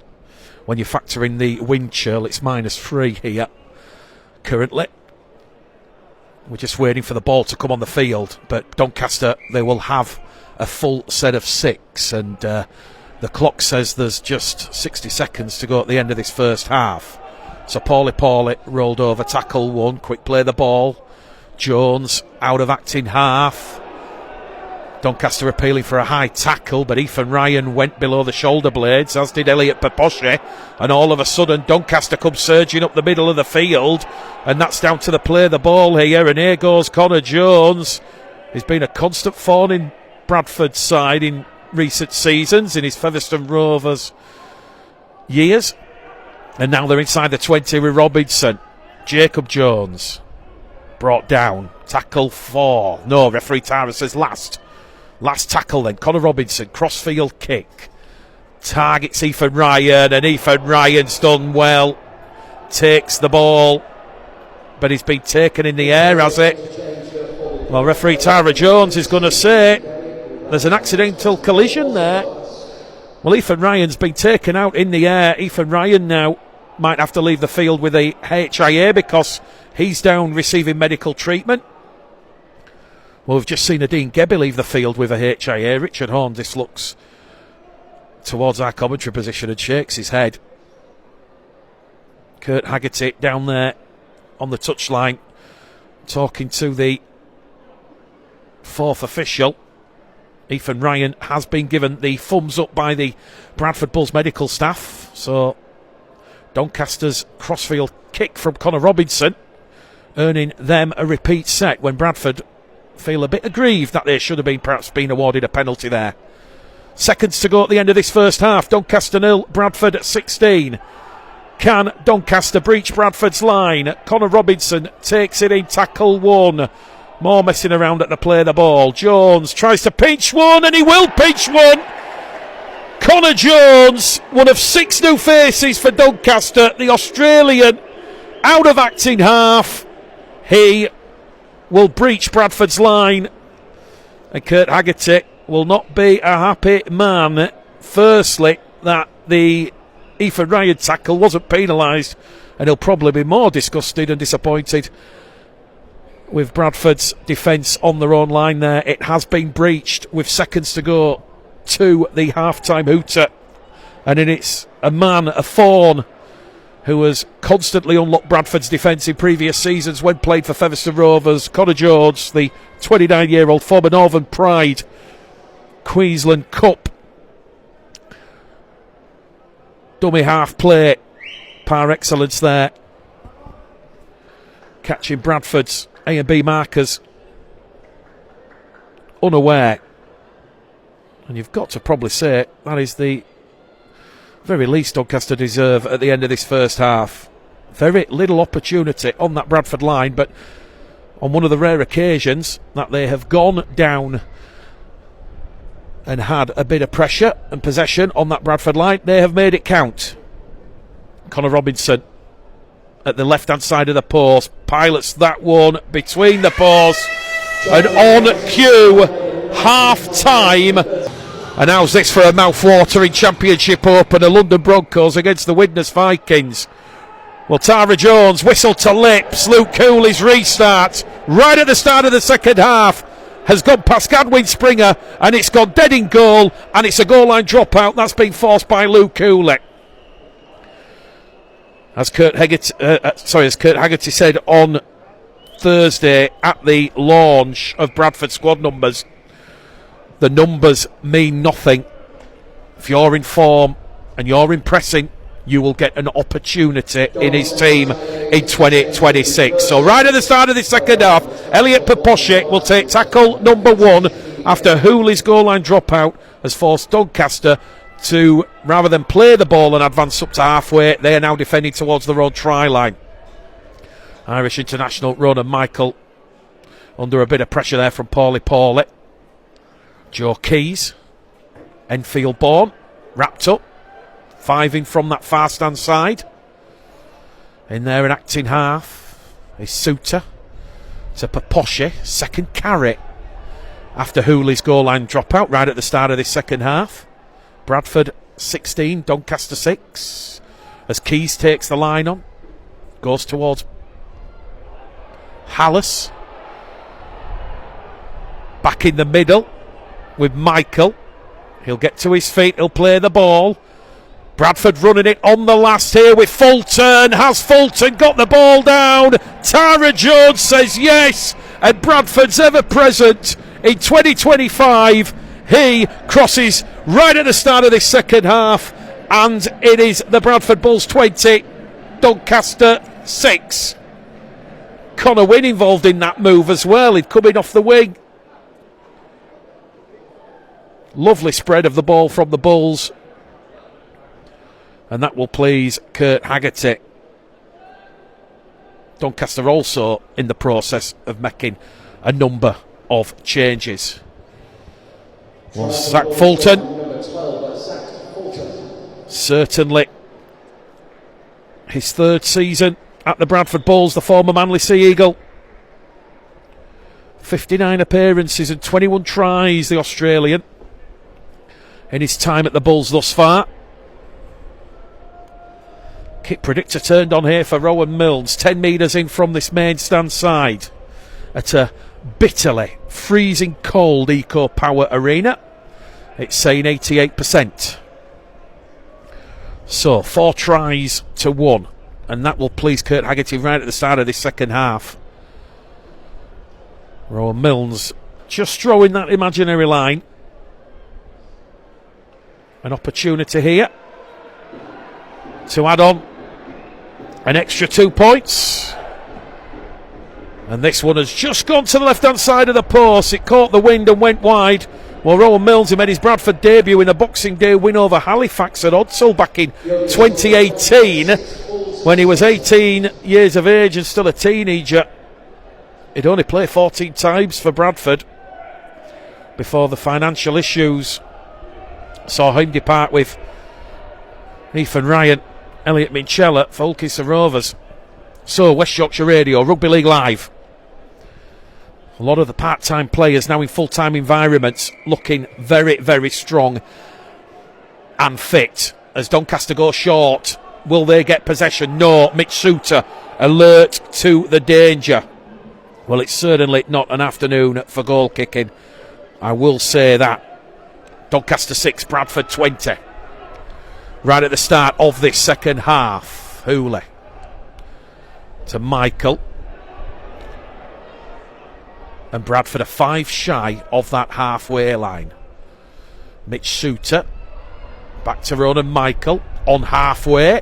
when you factor in the wind chill? It's -3 here currently. We're just waiting for the ball to come on the field, but Doncaster, they will have a full set of 6, and the clock says there's just 60 seconds to go at the end of this first half. So Paulie rolled over, tackle 1, quick play the ball. Jones out of acting half. Doncaster appealing for a high tackle, but Ethan Ryan went below the shoulder blades, as did Elliot Paposhe, and all of a sudden Doncaster comes surging up the middle of the field, and that's down to the play of the ball here, and here goes Connor Jones. He's been a constant thorn in Bradford's side in recent seasons, in his Featherstone Rovers years, and now they're inside the 20 with Robinson. Jacob Jones brought down, tackle 4. No, referee Tara says last tackle then. Connor Robinson, crossfield kick, targets Ethan Ryan, and Ethan Ryan's done well. Takes the ball, but he's been taken in the air, has it? Well, referee Tara Jones is going to say there's an accidental collision there. Well, Ethan Ryan's been taken out in the air. Ethan Ryan now might have to leave the field with a HIA because he's down receiving medical treatment. Well, we've just seen Dean Gebbett leave the field with a HIA. Richard Horn just looks towards our commentary position and shakes his head. Kurt Haggerty down there on the touchline talking to the 4th official. Ethan Ryan has been given the thumbs up by the Bradford Bulls medical staff. So Doncaster's crossfield kick from Connor Robinson, earning them a repeat set when Bradford feel a bit aggrieved that they should have perhaps been awarded a penalty there. Seconds to go at the end of this first half. Doncaster 0, Bradford 16. Can Doncaster breach Bradford's line? Connor Robinson takes it in, tackle 1. More messing around at the play of the ball. Jones tries to pinch 1, and he will pinch 1. Connor Jones, one of 6 new faces for Doncaster, the Australian, out of acting half. He will breach Bradford's line, and Kurt Haggerty will not be a happy man. Firstly, that the Ethan Ryan tackle wasn't penalised, and he'll probably be more disgusted and disappointed with Bradford's defence on their own line there. It has been breached with seconds to go to the half-time hooter, and it's a man, a thorn, who has constantly unlocked Bradford's defence in previous seasons when played for Featherstone Rovers. Connor Jones, the 29-year-old former Northern Pride Queensland Cup dummy half play par excellence there, catching Bradford's A and B markers unaware. And you've got to probably say that is the very least Doncaster deserve at the end of this first half. Very little opportunity on that Bradford line, but on one of the rare occasions that they have gone down and had a bit of pressure and possession on that Bradford line. They have made it count. Connor Robinson at the left-hand side of the post pilots that one between the posts, and on cue, half-time. And how's this for a mouth-watering Championship opener? London Broncos against the Widnes Vikings. Well, Tara Jones whistled to lips. Luke Cooley's restart right at the start of the second half has gone past Gadwin Springer, and it's gone dead in goal, and it's a goal line dropout that's been forced by Luke Cooley. As Kurt Haggerty said on Thursday at the launch of Bradford squad numbers, the numbers mean nothing. If you're in form and you're impressing, you will get an opportunity in his team in 2026. So right at the start of the second half, Elliot Poposhe will take tackle number 1 after Hooley's goal line dropout has forced Doncaster to, rather than play the ball and advance up to halfway, they are now defending towards their own try line. Irish international Ronan Michael under a bit of pressure there from Paulie. Joe Keys, Enfield born, wrapped up, 5 in from that far stand side. In there, an acting half is Suter to Poposhe, second carry after Hooley's goal line dropout right at the start of this second half. Bradford 16, Doncaster 6. As Keys takes the line on, goes towards Hallis. Back in the middle with Michael. He'll get to his feet, he'll play the ball. Bradford running it on the last here with Fulton. Has Fulton got the ball down? Tara Jones says yes, and Bradford's ever present in 2025. He crosses right at the start of this second half, and it is the Bradford Bulls 20, Doncaster 6. Connor Wynne involved in that move as well. He'd come in off the wing. Lovely spread of the ball from the Bulls, and that will please Kurt Haggerty. Doncaster also in the process of making a number of changes. Well, Zach Fulton, certainly his third season at the Bradford Bulls, the former Manly Sea Eagle. 59 appearances and 21 tries, the Australian, in his time at the Bulls thus far. Kick predictor turned on here for Rowan Milnes, 10 metres in from this main stand side at a bitterly freezing cold Eco Power Arena. It's saying 88%. So 4 tries to 1, and that will please Kurt Haggerty right at the start of this second half. Rowan Milnes just throwing that imaginary line. An opportunity here to add on an extra 2 points. And this one has just gone to the left-hand side of the post. It caught the wind and went wide. Well, Rowan Milnes, who made his Bradford debut in a Boxing Day win over Halifax at Odsal back in 2018, when he was 18 years of age and still a teenager. He'd only played 14 times for Bradford before the financial issues saw him depart with Ethan Ryan, Elliot Minchella for Ulkisa Rovers. So, West Yorkshire Radio, Rugby League Live. A lot of the part-time players now in full-time environments looking very, very strong and fit. As Doncaster goes short, will they get possession? No. Mitch Suter alert to the danger. Well, it's certainly not an afternoon for goal kicking, I will say that. Doncaster 6, Bradford 20. Right at the start of this second half, Hooley to Michael. And Bradford are 5 shy of that halfway line. Mitch Suter back to Ronan Michael on halfway.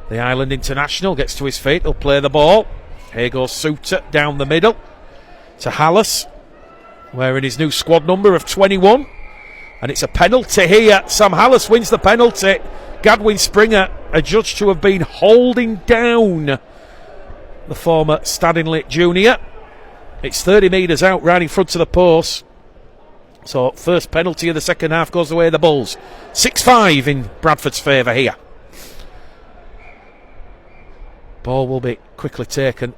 The Island International gets to his feet, he'll play the ball. Here goes Suter down the middle to Hallis, wearing his new squad number of 21. And it's a penalty here. Sam Hallis wins the penalty. Gadwin Springer adjudged to have been holding down the former Stadinley junior. It's 30 metres out, right in front of the post. So first penalty of the second half goes away the Bulls. 6-5 in Bradford's favour here. Ball will be quickly taken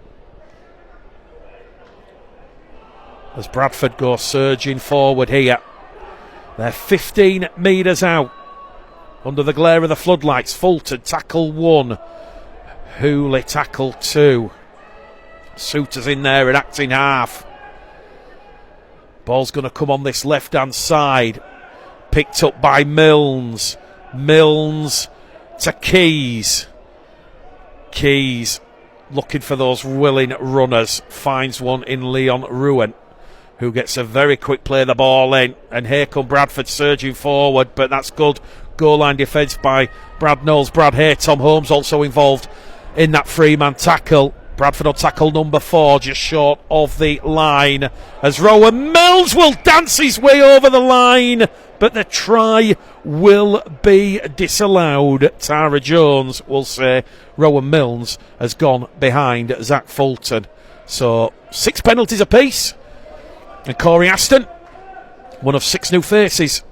as Bradford go surging forward here. They're 15 metres out under the glare of the floodlights. Fulton tackle 1, Hooley tackle 2. Souters in there at acting half. Ball's going to come on this left-hand side. Picked up by Milnes. Milnes to Keys. Keys looking for those willing runners. Finds one in Leon Ruan, who gets a very quick play the ball in. And here come Bradford surging forward, but that's good goal line defence by Brad Knowles, Brad Hay. Tom Holmes also involved in that three-man tackle. Bradford on tackle number 4, just short of the line, as Rowan Milnes will dance his way over the line, but the try will be disallowed. Tara Jones will say Rowan Milnes has gone behind Zach Fulton. So 6 penalties apiece, and Corey Aston, one of 6 new faces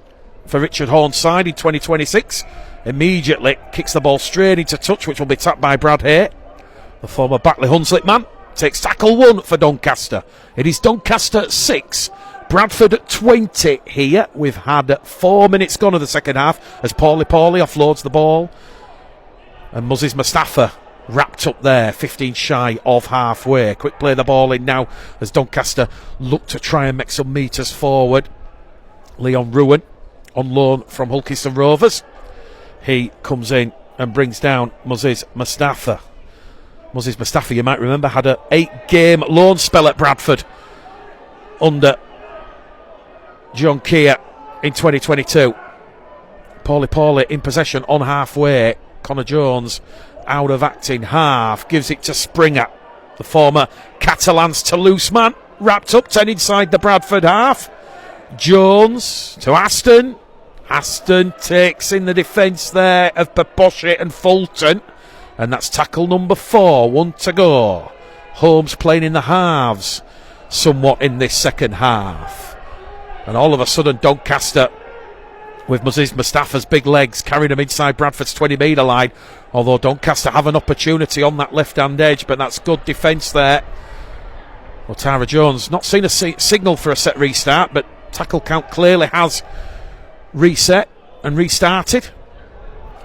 for Richard Horne's side in 2026, immediately kicks the ball straight into touch, which will be tapped by Brad Hay. The former Batley Hunslet man takes tackle 1 for Doncaster. It is Doncaster 6, Bradford 20 here. We've had 4 minutes gone of the second half as Paulie offloads the ball. And Moses Mustafa wrapped up there, 15 shy of halfway. Quick play the ball in now as Doncaster look to try and make some metres forward. Leon Ruan on loan from Hulkiston Rovers. He comes in and brings down Moses Mustafa. Moses Mustafa, you might remember, had an 8-game loan spell at Bradford under John Keir in 2022. Paulie in possession on halfway. Connor Jones out of acting half, gives it to Springer, the former Catalans Toulouse man, wrapped up 10 inside the Bradford half. Jones to Aston. Aston takes in the defence there of Paposhi and Fulton. And that's tackle number 4, 1 to go. Holmes playing in the halves somewhat in this second half. And all of a sudden Doncaster, with Moses Mustafa's big legs, carrying him inside Bradford's 20-metre line. Although Doncaster have an opportunity on that left-hand edge, but that's good defence there. Well, Tara Jones not seen a signal for a set restart, but tackle count clearly has reset and restarted.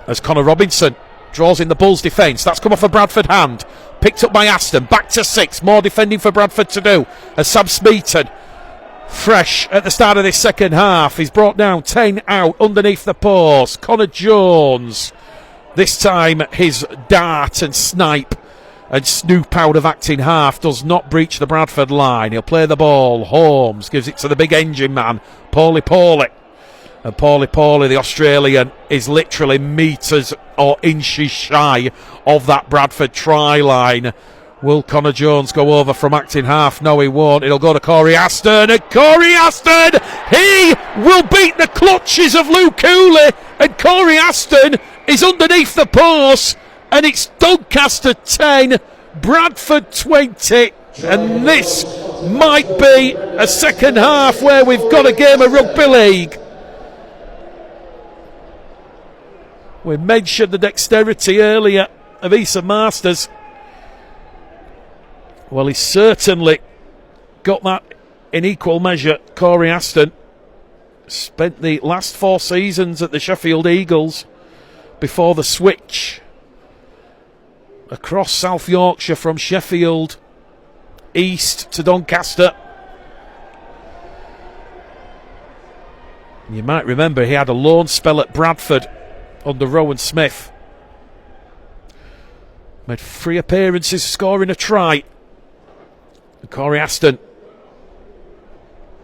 As Connor Robinson draws in the Bulls' defence. That's come off a Bradford hand. Picked up by Aston. Back to 6. More defending for Bradford to do. As Sam Smeaton, fresh at the start of this second half, he's brought down 10 out underneath the post. Connor Jones. This time his dart and snipe and snoop out of acting half does not breach the Bradford line. He'll play the ball. Holmes gives it to the big engine man, Paulie. And Paulie, the Australian, is literally metres or inches shy of that Bradford try line. Will Connor Jones go over from acting half? No, he won't. It'll go to Corey Aston. And Corey Aston, he will beat the clutches of Luke Hooley. And Corey Aston is underneath the post. And it's Doncaster 10, Bradford 20. And this might be a second half where we've got a game of rugby league. We mentioned the dexterity earlier of Issa Masters. Well, he's certainly got that in equal measure. Corey Aston spent the last 4 seasons at the Sheffield Eagles before the switch across South Yorkshire from Sheffield east to Doncaster. You might remember he had a loan spell at Bradford under Rowan Smith. Made 3 appearances, scoring a try. And Corey Aston,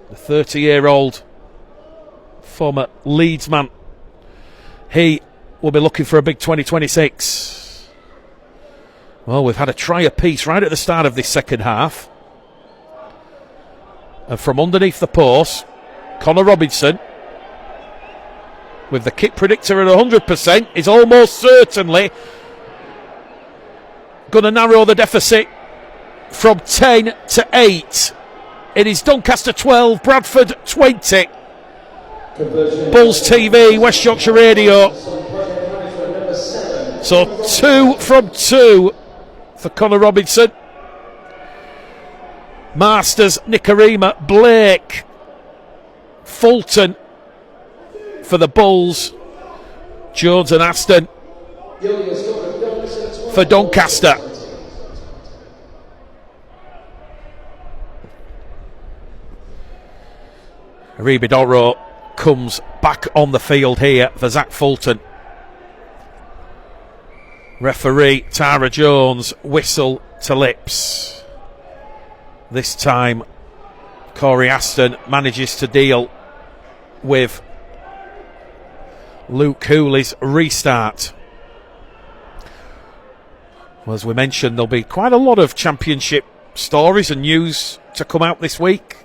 the 30-year-old former Leeds man, he will be looking for a big 2026. Well, we've had a try apiece right at the start of this second half. And from underneath the post, Connor Robinson, with the kick predictor at 100%, is almost certainly going to narrow the deficit from 10 to 8. It is Doncaster 12, Bradford 20. Bulls TV, West Yorkshire Radio. So 2 from 2 for Connor Robinson. Masters, Nicarima, Blake, Fulton for the Bulls, Jones and Aston for Doncaster. Ribidoro comes back on the field here for Zach Fulton. Referee Tara Jones, whistle to lips. This time Corey Aston manages to deal with Luke Cooley's restart. Well, as we mentioned, there'll be quite a lot of championship stories and news to come out this week.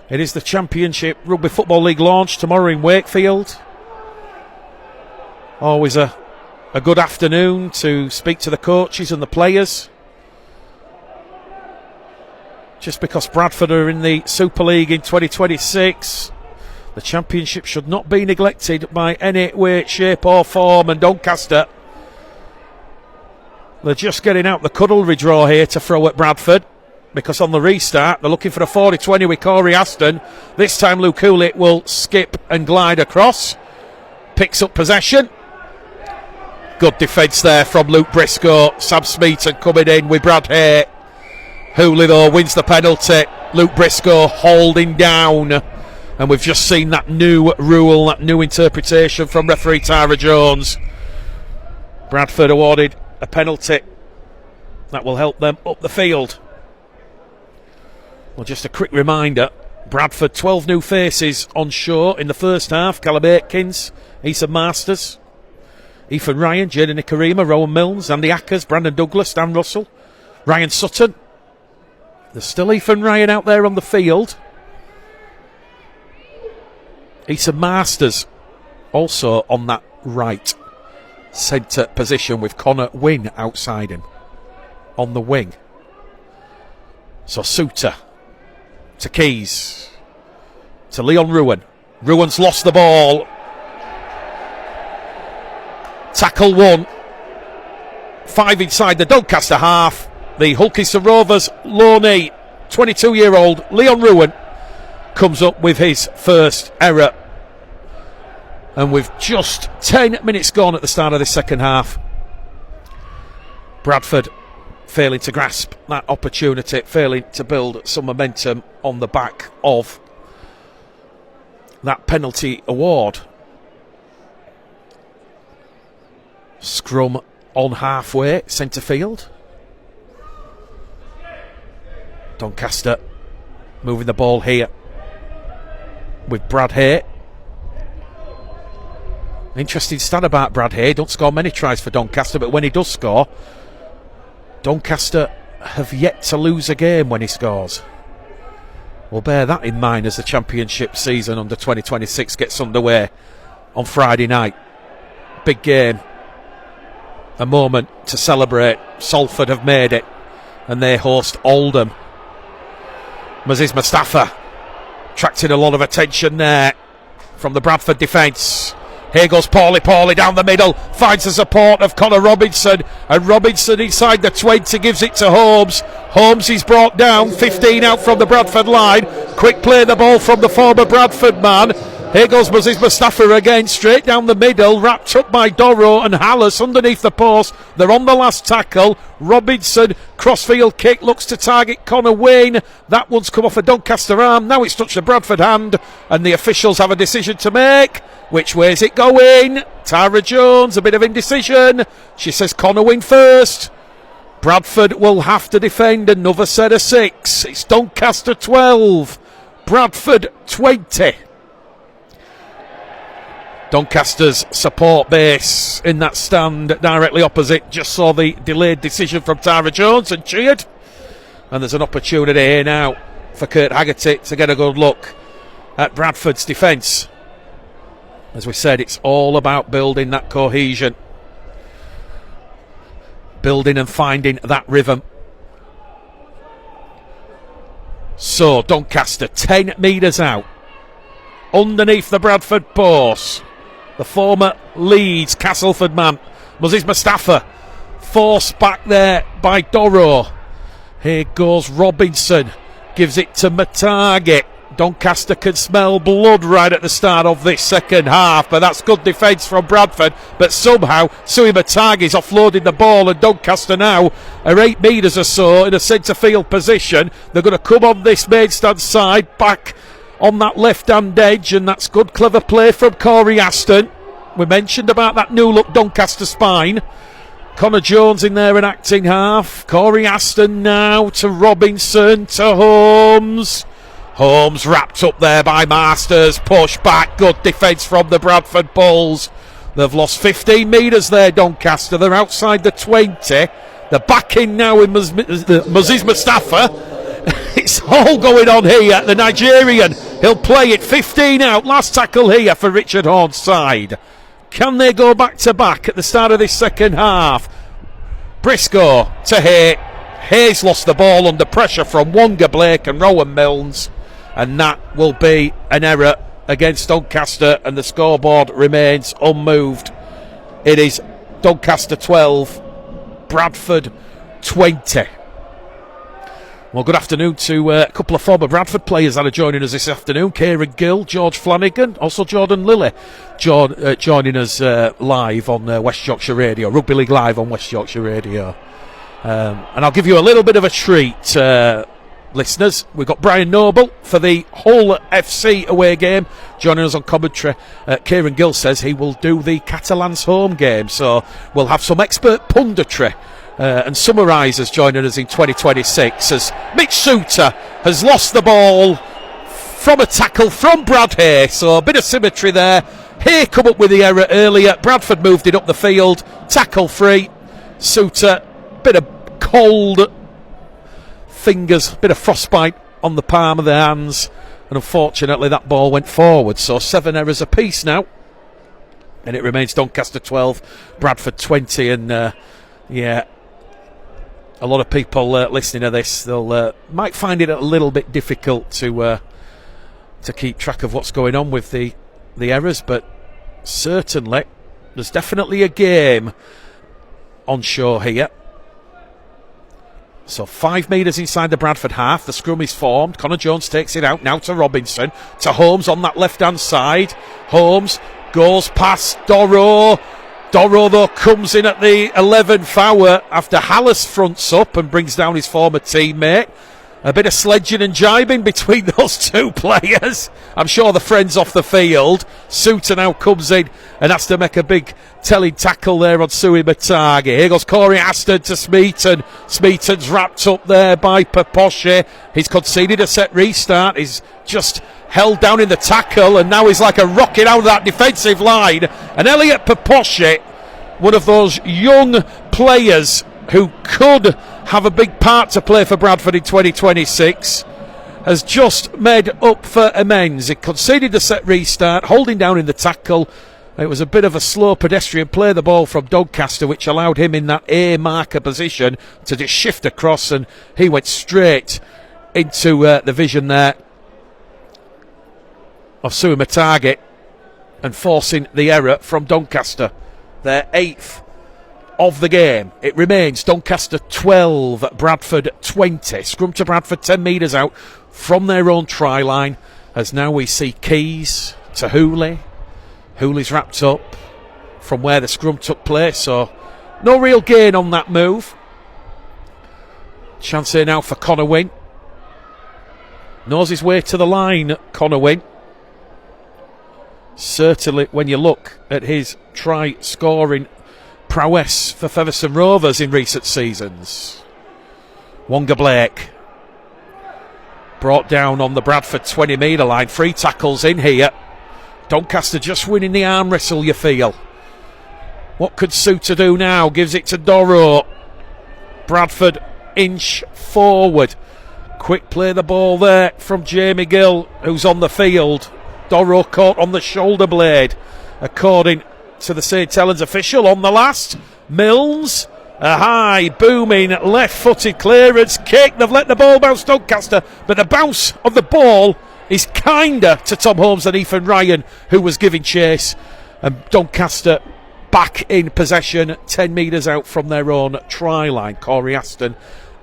It is the Championship Rugby Football League launch tomorrow in Wakefield. Always a good afternoon to speak to the coaches and the players. Just because Bradford are in the Super League in 2026, the Championship should not be neglected by any way, shape or form. And Doncaster, they're just getting out the cuddlery draw here to throw at Bradford, because on the restart they're looking for a 40-20 with Corey Aston. This time Luke Cooley will skip and glide across, picks up possession. Good defence there from Luke Briscoe. Sam Smeaton coming in with Brad Hay. Hooley though wins the penalty. Luke Briscoe holding down, and we've just seen that new rule, that new interpretation from referee Tara Jones. Bradford awarded a penalty that will help them up the field. Well, just a quick reminder, Bradford 12 new faces on show in the first half. Callum Aitkins, Ethan Masters, Ethan Ryan, Jaden Nicarima, Rowan Milnes, Andy Ackers, Brandon Douglas, Dan Russell, Ryan Sutton. There's still Ethan Ryan out there on the field. Ethan Masters also on that right centre position with Connor Wynne outside him on the wing. So Suter to Keys to Leon Ruan. Ruan's lost the ball. Tackle 1. 5 inside the Doncaster half. The Hulkinson Rovers loanee, 22-year-old Leon Ruan, comes up with his first error. And with just 10 minutes gone at the start of this second half, Bradford failing to grasp that opportunity, failing to build some momentum on the back of that penalty award. Scrum on halfway, centre field. Doncaster moving the ball here with Brad Hay. Interesting stat about Brad Hay. Don't score many tries for Doncaster, but when he does score, Doncaster have yet to lose a game when he scores. We'll bear that in mind as the Championship season under 2026 gets underway on Friday night. Big game. A moment to celebrate. Salford have made it, and they host Oldham. Maziz Mustafa attracting a lot of attention there from the Bradford defence. Here goes Paulie down the middle, finds the support of Connor Robinson, and Robinson inside the 20 gives it to Holmes. Holmes is brought down, 15 out from the Bradford line. Quick play the ball from the former Bradford man. Here goes Maziz Mustafa again, straight down the middle, wrapped up by Doro and Hallis underneath the post. They're on the last tackle. Robinson, crossfield kick, looks to target Connor Wayne. That one's come off a Doncaster arm. Now it's touched the Bradford hand, and the officials have a decision to make. Which way is it going? Tara Jones, a bit of indecision. She says Connor Wayne first. Bradford will have to defend another set of 6. It's Doncaster 12, Bradford 20. Doncaster's support base in that stand directly opposite just saw the delayed decision from Tara Jones and cheered. And there's an opportunity here now for Kurt Haggerty to get a good look at Bradford's defence. As we said, it's all about building that cohesion, building and finding that rhythm. So Doncaster 10 metres out underneath the Bradford post. The former Leeds Castleford man, Moses Mustafa, forced back there by Doro. Here goes Robinson, gives it to Matagi. Doncaster can smell blood right at the start of this second half, but that's good defence from Bradford. But somehow Sui Matagi's offloading the ball, and Doncaster now are 8 metres or so in a centre field position. They're going to come on this main stand side, back on that left hand edge, and that's good clever play from Corey Aston. We mentioned about that new look Doncaster spine. Connor Jones in there, an acting half. Corey Aston now to Robinson, to Holmes. Holmes wrapped up there by Masters, push back, good defence from the Bradford Bulls. They've lost 15 metres there, Doncaster. They're outside the 20. They're back in now with Moses Mustafa. It's all going on here. The Nigerian, he'll play it 15 out. Last tackle here for Richard Horn's side. Can they go back to back at the start of this second half? Briscoe to Hay. Hayes lost the ball under pressure from Wonga Blake and Rowan Milnes, and that will be an error against Doncaster, and the scoreboard remains unmoved. It is Doncaster 12, Bradford 20. Well, good afternoon to a couple of former Bradford players that are joining us this afternoon. Kieran Gill, George Flanagan, also Jordan Lilly joining us live on West Yorkshire Radio, Rugby League Live on West Yorkshire Radio. And I'll give you a little bit of a treat, listeners. We've got Brian Noble for the Hull FC away game joining us on commentary. Kieran Gill says he will do the Catalans home game, so we'll have some expert punditry and summarisers joining us in 2026 as Mitch Suter has lost the ball from a tackle from Brad Hay, so a bit of symmetry there. Hay come up with the error earlier, Bradford moved it up the field, tackle free. Suter, bit of cold fingers, bit of frostbite on the palm of the hands, and unfortunately that ball went forward, so 7 errors apiece now, and it remains Doncaster 12, Bradford 20. And yeah, a lot of people listening to this, they'll might find it a little bit difficult to keep track of what's going on with the errors, but certainly there's definitely a game on show here. So 5 metres inside the Bradford half, the scrum is formed. Connor Jones takes it out now to Robinson, to Holmes on that left hand side. Holmes goes past Doro. Doro though comes in at the 11th hour after Hallis fronts up and brings down his former teammate. A bit of sledging and jibing between those two players. I'm sure the friends off the field. Suter now comes in and has to make a big telling tackle there on Sui Matagi. Here goes Corey Aston to Smeaton. Smeaton's wrapped up there by Paposhe. He's conceded a set restart. He's just held down in the tackle, and now he's like a rocket out of that defensive line. And Elliot Paposhe, one of those young players who could have a big part to play for Bradford in 2026, has just made up for amends. He conceded the set restart, holding down in the tackle. It was a bit of a slow pedestrian play, the ball from Doncaster, which allowed him in that A marker position to just shift across, and he went straight into the vision there of Sui Matagi and forcing the error from Doncaster, their 8th of the game. It remains Doncaster 12, Bradford 20. Scrum to Bradford 10 metres out from their own try line, as now we see Keys to Hooley. Hooley's wrapped up from where the scrum took place, so no real gain on that move. Chance here now for Connor Wynne. Knows his way to the line, Connor Wynne. Certainly when you look at his try scoring prowess for Featherstone Rovers in recent seasons. Wonga Blake brought down on the Bradford 20 metre line. 3 tackles in here. Doncaster just winning the arm wrestle, you feel. What could Suter do now? Gives it to Doro. Bradford inch forward. Quick play the ball there from Jamie Gill, who's on the field. Doro caught on the shoulder blade, according to the St Helens official on the last. Milnes, a high booming left footed clearance kick. They've let the ball bounce Doncaster, but the bounce of the ball is kinder to Tom Holmes than Ethan Ryan, who was giving chase. And Doncaster back in possession, 10 metres out from their own try line. Corey Aston,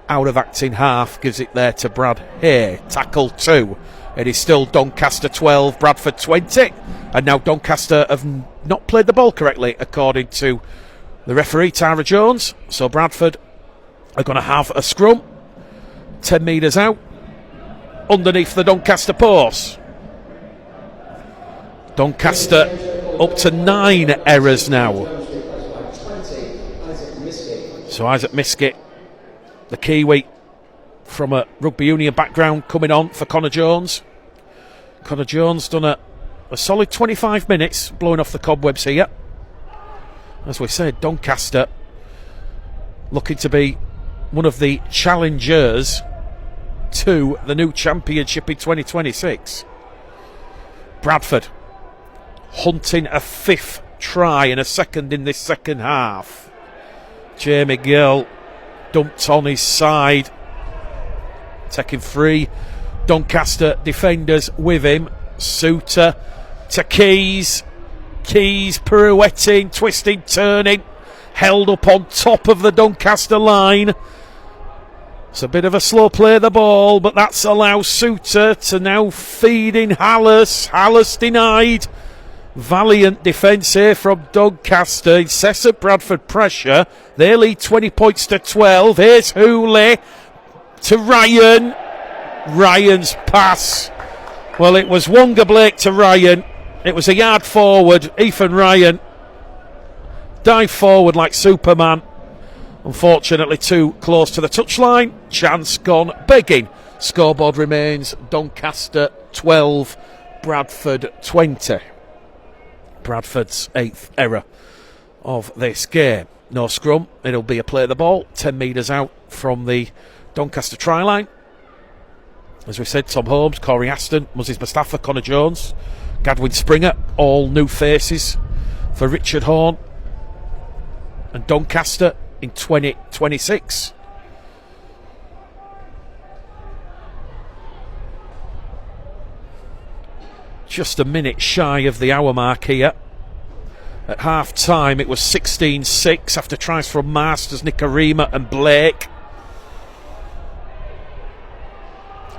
out of acting half, gives it there to Brad Hay. Tackle 2. It is still Doncaster 12, Bradford 20. And now Doncaster have not played the ball correctly, according to the referee, Tara Jones. So Bradford are going to have a scrum, 10 metres out, underneath the Doncaster post. Doncaster up to 9 errors now. So Isaac Miskett, the Kiwi from a rugby union background, coming on for Connor Jones. Connor Jones done a solid 25 minutes, blowing off the cobwebs here. As we said, Doncaster looking to be one of the challengers to the new championship in 2026. Bradford hunting a 5th try and a second in this second half. Jamie Gill dumped on his side, taking free. Doncaster defenders with him. Suter to Keys. Keys pirouetting, twisting, turning, held up on top of the Doncaster line. It's a bit of a slow play of the ball, but that's allows Suter to now feed in Hallis. Hallis denied. Valiant defence here from Doncaster. Incessant Bradford pressure. They lead 20 points to 12. Here's Hooley to Ryan. Ryan's pass. Well, it was Wonga Blake to Ryan. It was a yard forward. Ethan Ryan dived forward like Superman. Unfortunately, too close to the touchline. Chance gone begging. Scoreboard remains Doncaster 12, Bradford 20. Bradford's 8th error of this game. No scrum. It'll be a play of the ball, 10 metres out from the Doncaster try line. As we said, Tom Holmes, Corey Aston, Moses Mustafa, Connor Jones, Gadwin Springer, all new faces for Richard Horn and Doncaster in 2026. Just a minute shy of the hour mark here. At half time it was 16-6 after tries from Masters, Nikarima and Blake.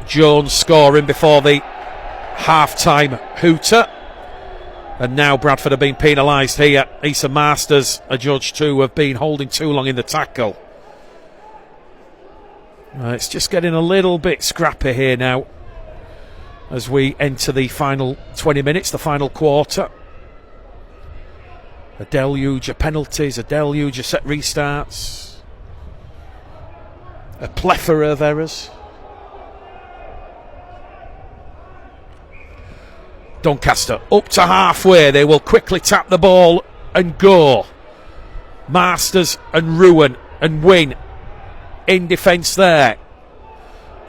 Jones scoring before the half-time hooter. And now Bradford have been penalised here. Issa Masters, adjudged to have been holding too long in the tackle. It's just getting a little bit scrappy here now as we enter the final 20 minutes, the final quarter. A deluge of penalties, a deluge of set restarts, a plethora of errors. Doncaster up to halfway. They will quickly tap the ball and go. Masters and Ruan and Wynne in defence there.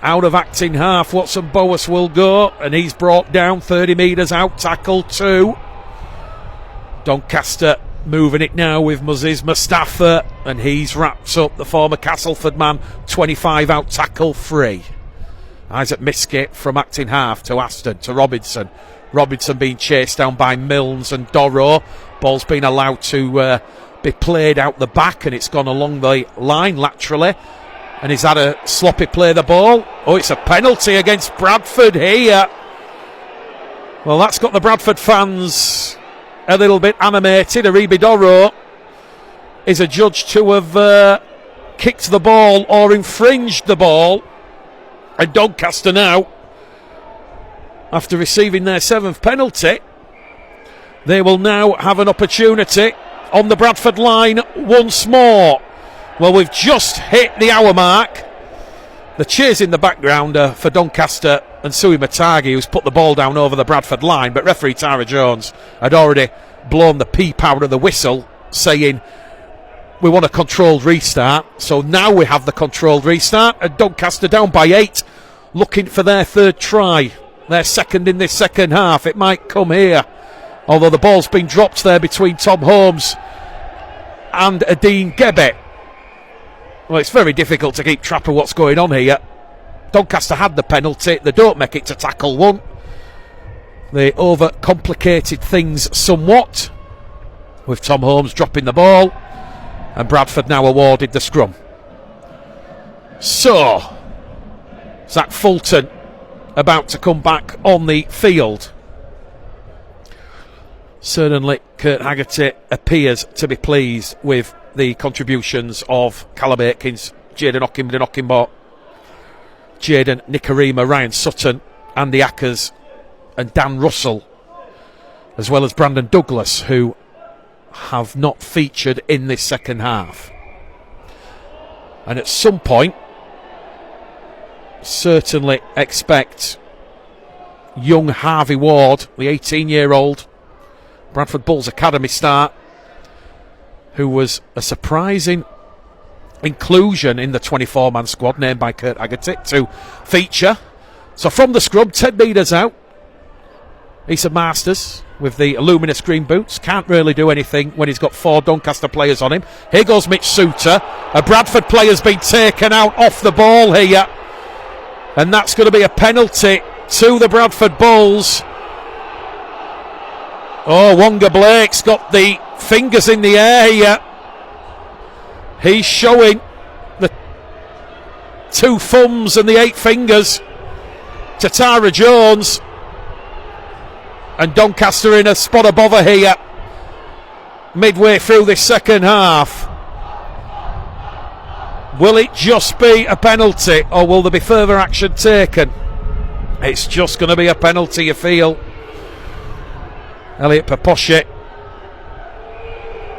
Out of acting half, Watson Boas will go, and he's brought down 30 metres out. Tackle 2. Doncaster moving it now with Moses Mustafa, and he's wrapped up the former Castleford man. 25 out. Tackle 3. Isaac Miskett from acting half to Aston to Robinson. Robinson being chased down by Milnes and Dorrough. Ball's been allowed to be played out the back, and it's gone along the line laterally. And he's had a sloppy play of the ball. Oh, it's a penalty against Bradford here. Well, that's got the Bradford fans a little bit animated. Aribi Dorrough is adjudged to have kicked the ball or infringed the ball. And Doncaster now, after receiving their 7th penalty, they will now have an opportunity on the Bradford line once more. Well, we've just hit the hour mark. The cheers in the background for Doncaster and Sui Matagi, who's put the ball down over the Bradford line, but referee Tara Jones had already blown the peep out of the whistle, saying we want a controlled restart. So now we have the controlled restart, and Doncaster down by 8, looking for their 3rd try. Their 2nd in this second half. It might come here, although the ball's been dropped there between Tom Holmes and Adine Gebet. Well, it's very difficult to keep track of what's going on here. Doncaster had the penalty. They don't make it to tackle 1. They overcomplicated things somewhat, with Tom Holmes dropping the ball, and Bradford now awarded the scrum. So, Zach Fulton about to come back on the field. Certainly Kurt Haggerty appears to be pleased with the contributions of Callum Aikins, Jaden Okimbot, Jaden Nikarima, Ryan Sutton, Andy Ackers and Dan Russell, as well as Brandon Douglas, who have not featured in this second half. And at some point, certainly expect young Harvey Ward, the 18-year-old Bradford Bulls Academy start, who was a surprising inclusion in the 24-man squad named by Kurt Haggerty, to feature. So from the scrum, 10 metres out, Issa Masters with the luminous green boots. Can't really do anything when he's got 4 Doncaster players on him. Here goes Mitch Suter. A Bradford player's been taken out off the ball here, and that's going to be a penalty to the Bradford Bulls. Oh, Wonga Blake's got the fingers in the air here. He's showing the 2 thumbs and the 8 fingers to Tara Jones. And Doncaster in a spot of bother here, midway through this second half. Will it just be a penalty, or will there be further action taken? It's just going to be a penalty, you feel. Elliot Paposhe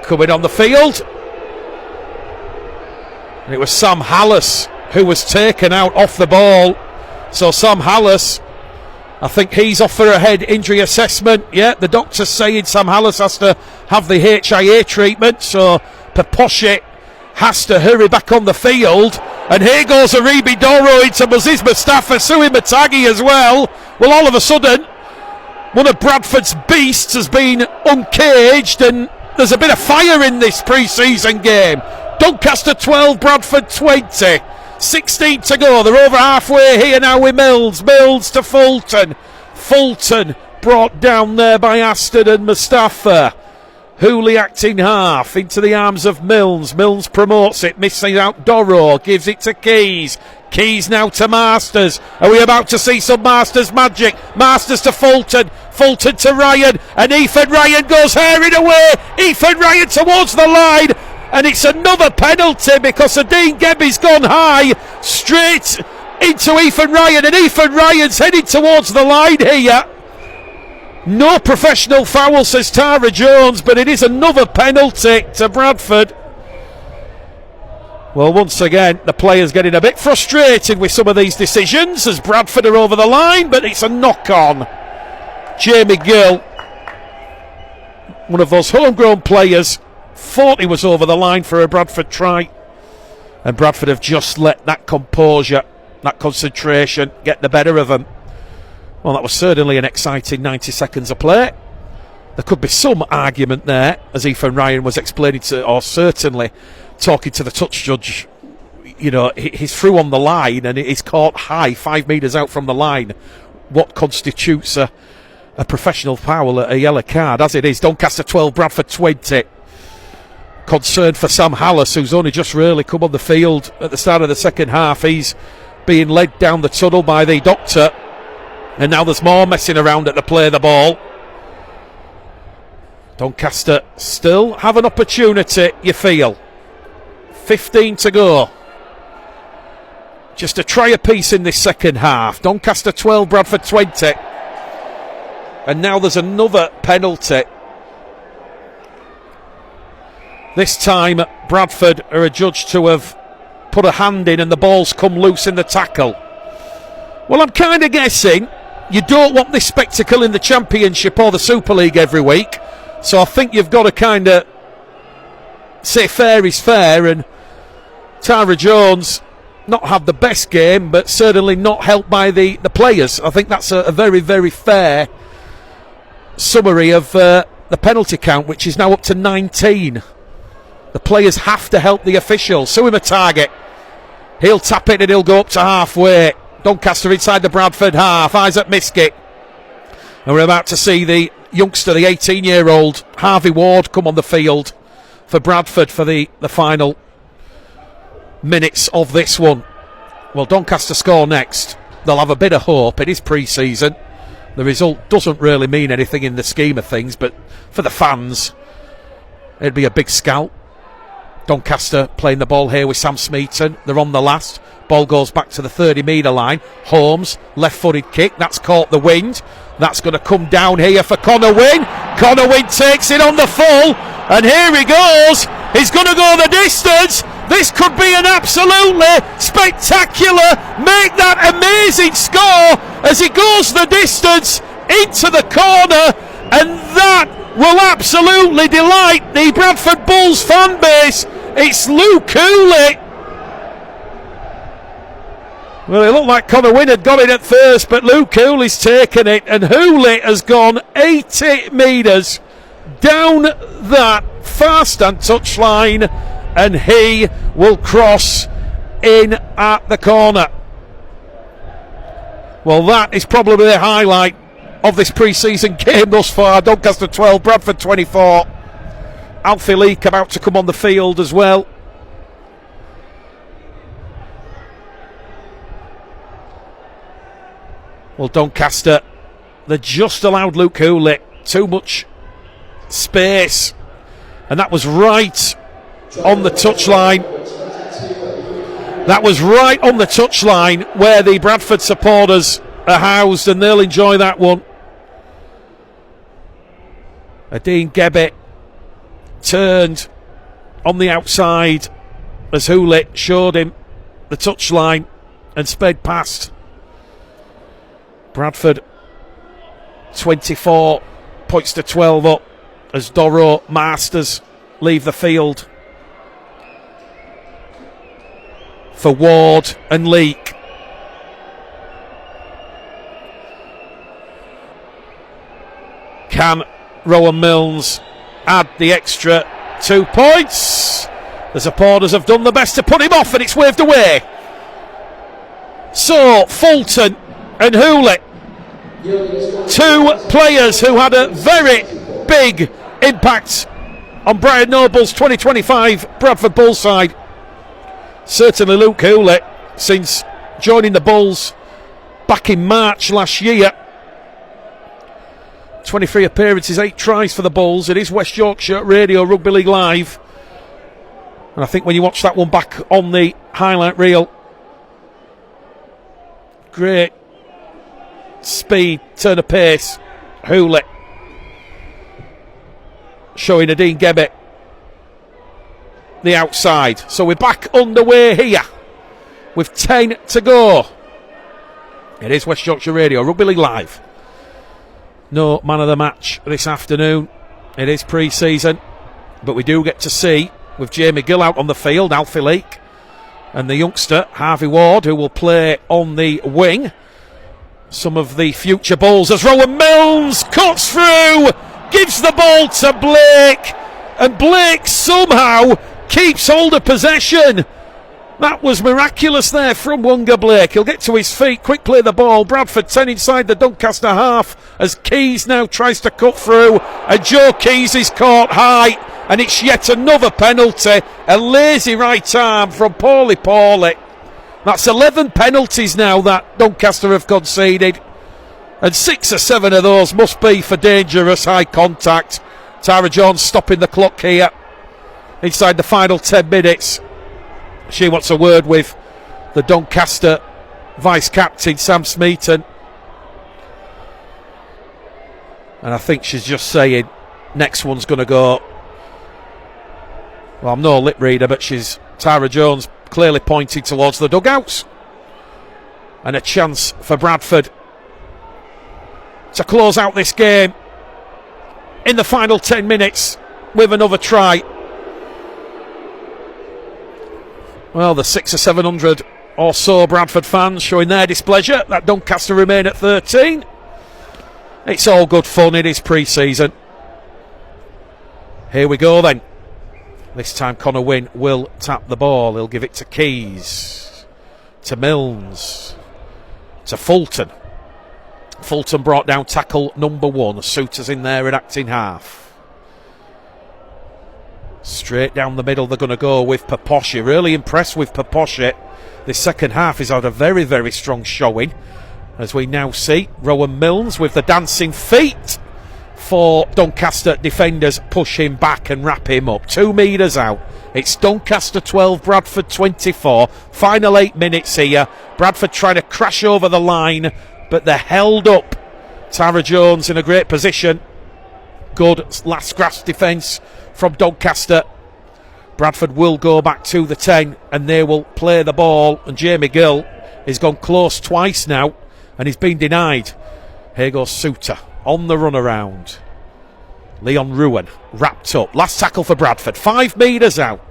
coming on the field. And it was Sam Hallis who was taken out off the ball. So Sam Hallis, I think he's off for a head injury assessment. Yeah, the doctor's saying Sam Hallis has to have the HIA treatment. So Paposhe has to hurry back on the field. And here goes Aribi Doro into Moses Mustafa, Sui Matagi as well. Well, all of a sudden, one of Bradford's beasts has been uncaged, and there's a bit of fire in this pre-season game. Doncaster 12, Bradford 20. 16 to go. They're over halfway here now with Mills. Mills to Fulton. Fulton brought down there by Aston and Mustafa. Hooley acting half into the arms of Mills. Mills promotes it, missing out Doro, gives it to Keys. Keys now to Masters. Are we about to see some Masters magic? Masters to Fulton. Fulton to Ryan. And Ethan Ryan goes herring away. Ethan Ryan towards the line. And it's another penalty because Dean Gebby's gone high straight into Ethan Ryan. And Ethan Ryan's heading towards the line here. No professional foul, says Tara Jones, but it is another penalty to Bradford. Well, once again, the players getting a bit frustrated with some of these decisions as Bradford are over the line, but it's a knock-on. Jamie Gill, one of those homegrown players, thought he was over the line for a Bradford try, and Bradford have just let that composure, that concentration get the better of them. Well, that was certainly an exciting 90 seconds of play. There could be some argument there, as Ethan Ryan was explaining to, or certainly talking to the touch judge. You know, he's through on the line and he's caught high, 5 metres out from the line. What constitutes a professional foul, a yellow card? As it is, Doncaster 12, Bradford 20. Concern for Sam Hallis, who's only just really come on the field at the start of the second half. He's being led down the tunnel by the doctor. And now there's more messing around at the play of the ball. Doncaster still have an opportunity, you feel. 15 to go. Just to try a piece in this second half. Doncaster 12, Bradford 20. And now there's another penalty. This time Bradford are adjudged to have put a hand in and the ball's come loose in the tackle. Well, I'm kind of guessing you don't want this spectacle in the Championship or the Super League every week. So I think you've got to kind of say fair is fair, and Tara Jones not have the best game, but certainly not helped by the players. I think that's a very, very fair summary of the penalty count, which is now up to 19. The players have to help the officials. Sui Matagi, he'll tap it and he'll go up to halfway. Doncaster inside the Bradford half. Isaac Miskett And we're about to see the youngster, the 18-year-old Harvey Ward, come on the field for Bradford for the final minutes of this one. Well, Doncaster score next. They'll have a bit of hope. It is pre-season. The result doesn't really mean anything in the scheme of things, but for the fans, it'd be a big scalp. Doncaster playing the ball here with Sam Smeaton. They're on the last. Ball goes back to the 30-metre line. Holmes, left-footed kick. That's caught the wind. That's going to come down here for Connor Wynne. Connor Wynne takes it on the full. And here he goes. He's going to go the distance. This could be an absolutely spectacular, make that amazing score as he goes the distance into the corner. And that will absolutely delight the Bradford Bulls fan base. It's Luke Cooley. Well, it looked like Connor Wynne had got it at first, but Luke Cooley's taken it, and Hooley has gone 80 metres down that far stand touchline, and he will cross in at the corner. Well, that is probably the highlight of this pre-season game thus far. Doncaster 12, Bradford 24. Alfie Leake about to come on the field as well. Well, Doncaster, they just allowed Luke Cooley too much space, and that was right on the touchline. That was right on the touchline where the Bradford supporters are housed, and they'll enjoy that one. Dean Gebbit turned on the outside as Hooley showed him the touchline and sped past. Bradford 24 points to 12 up as Doro Masters leave the field for Ward and Leake. Can Rowan Milnes add the extra 2 points? The supporters have done the best to put him off, and it's waved away. So Fulton and Hooley, two players who had a very big impact on Brian Noble's 2025 Bradford Bulls side. Certainly Luke Hooley, since joining the Bulls back in March last year. 23 appearances, 8 tries for the Bulls. It is West Yorkshire Radio Rugby League Live. And I think when you watch that one back on the highlight reel, great speed, turn of pace, Hooley showing Dean Gebbit the outside. So we're back underway here with 10 to go. It is West Yorkshire Radio Rugby League Live. No man of the match this afternoon. It is pre-season, but we do get to see, with Jamie Gill out on the field, Alfie Leake and the youngster Harvey Ward, who will play on the wing, some of the future Bulls, as Rowan Milnes cuts through, gives the ball to Blake, and Blake somehow keeps hold of possession. That was miraculous there from Wonga Blake. He'll get to his feet, quick play the ball. Bradford 10 inside the Doncaster half as Keys now tries to cut through, and Joe Keys is caught high, and it's yet another penalty. A lazy right arm from Paulie. That's 11 penalties now that Doncaster have conceded, and 6 or 7 of those must be for dangerous high contact. Tara Jones stopping the clock here inside the final 10 minutes. She wants a word with the Doncaster vice-captain Sam Smeaton, and I think she's just saying next one's going to go. Well, I'm no lip reader, but Tara Jones clearly pointing towards the dugouts, and a chance for Bradford to close out this game in the final 10 minutes with another try. Well, the 600 or 700 or so Bradford fans showing their displeasure that Doncaster remain at 13. It's all good fun. It is pre-season. Here we go then. This time Connor Wynne will tap the ball. He'll give it to Keys, to Milnes, to Fulton. Fulton brought down tackle number 1. Souters in there at acting half. Straight down the middle they're going to go with Paposhi. Really impressed with Paposhi. This second half has had a very, very strong showing. As we now see, Rowan Milnes with the dancing feet for Doncaster defenders push him back and wrap him up. 2 metres out. It's Doncaster 12, Bradford 24. Final 8 minutes here. Bradford trying to crash over the line, but they're held up. Tara Jones in a great position. Good last grasp defence from Doncaster. Bradford will go back to the 10 and they will play the ball. And Jamie Gill has gone close twice now and he's been denied. Here goes Souter on the run around. Leon Ruan wrapped up. Last tackle for Bradford. 5 metres out.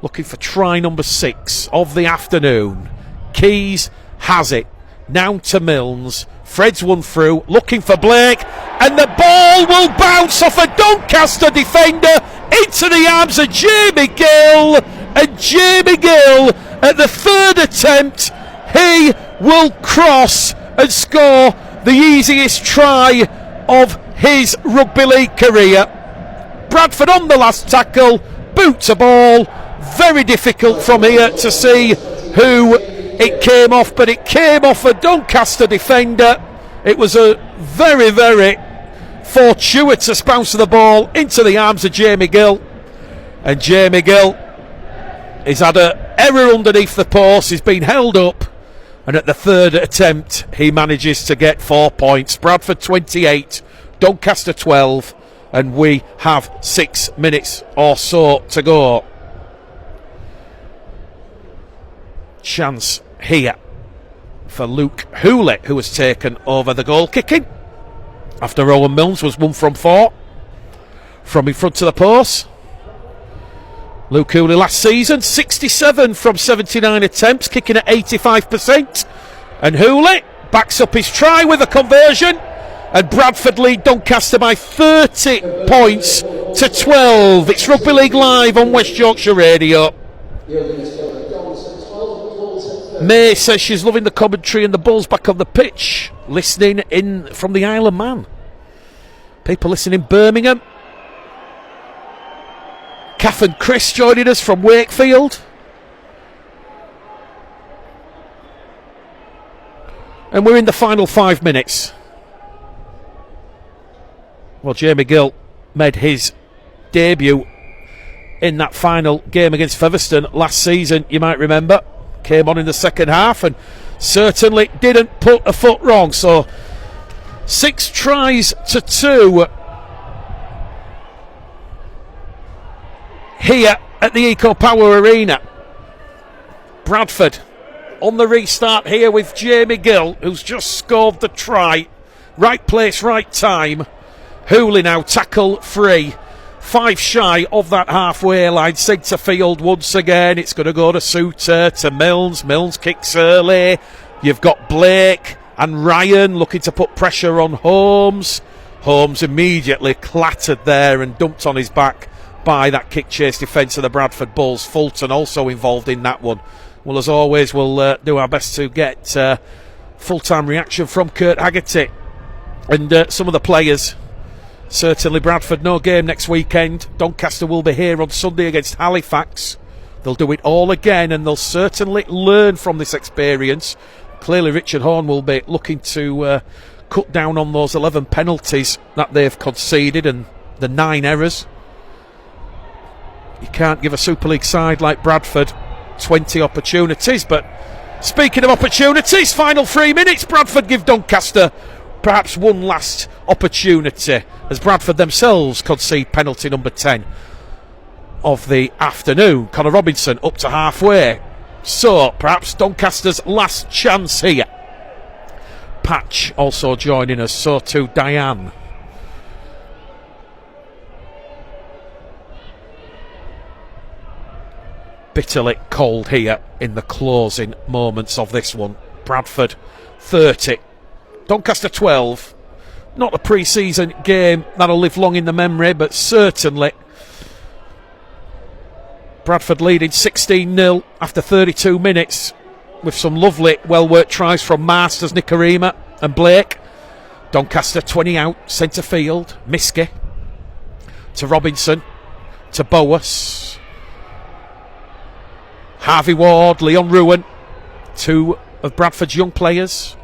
Looking for try number 6 of the afternoon. Keys has it. Now to Milnes. Fred's one through. Looking for Blake. And the ball will bounce off a Doncaster defender into the arms of Jamie Gill. And Jamie Gill at the 3rd attempt, he will cross and score the easiest try of his rugby league career. Bradford on the last tackle, boot to ball. Very difficult from here to see who it came off, but it came off a Doncaster defender. It was a very, very fortuitous bounce of the ball into the arms of Jamie Gill. And Jamie Gill has had an error underneath the post. He's been held up. And at the 3rd attempt, he manages to get 4 points. Bradford 28, Doncaster 12. And we have 6 minutes or so to go. Chance here for Luke Hooley, who has taken over the goal kicking after Rowan Milnes was 1 from 4 from in front of the post. Luke Hooley last season 67 from 79 attempts, kicking at 85%, and Hooley backs up his try with a conversion, and Bradford lead Doncaster by 30 points to 12. It's Rugby League Live on West Yorkshire Radio. May says she's loving the commentary and the Bulls back on the pitch, listening in from the Isle of Man. People listening in Birmingham. Kath and Chris joining us from Wakefield. And we're in the final 5 minutes. Well, Jamie Gill made his debut in that final game against Featherstone last season, you might remember. Came on in the second half and certainly didn't put a foot wrong. So 6 tries to 2 here at the Eco Power Arena. Bradford on the restart here with Jamie Gill, who's just scored the try. Right place, right time. Hooley now tackle free. 5 shy of that halfway line. Centre field once again. It's going to go to Souter, to Milnes. Milnes kicks early. You've got Blake and Ryan looking to put pressure on Holmes. Holmes immediately clattered there and dumped on his back by that kick chase defence of the Bradford Bulls. Fulton also involved in that one. Well, as always, we'll do our best to get full-time reaction from Kurt Haggerty and some of the players. Certainly Bradford, no game next weekend. Doncaster will be here on Sunday against Halifax. They'll do it all again and they'll certainly learn from this experience. Clearly Richard Horne will be looking to cut down on those 11 penalties that they've conceded and the 9 errors. You can't give a Super League side like Bradford 20 opportunities, but speaking of opportunities, final 3 minutes, Bradford give Doncaster perhaps one last opportunity as Bradford themselves concede penalty number 10 of the afternoon. Connor Robinson up to halfway, so perhaps Doncaster's last chance here. Patch also joining us, so too Diane. Bitterly cold here in the closing moments of this one. Bradford 30, Doncaster 12. Not a pre-season game that'll live long in the memory, but certainly Bradford leading 16-0 after 32 minutes with some lovely well-worked tries from Masters, Nicarima, and Blake. Doncaster 20 out, centre field. Miskey to Robinson, to Boas. Harvey Ward, Leon Ruan, two of Bradford's young players.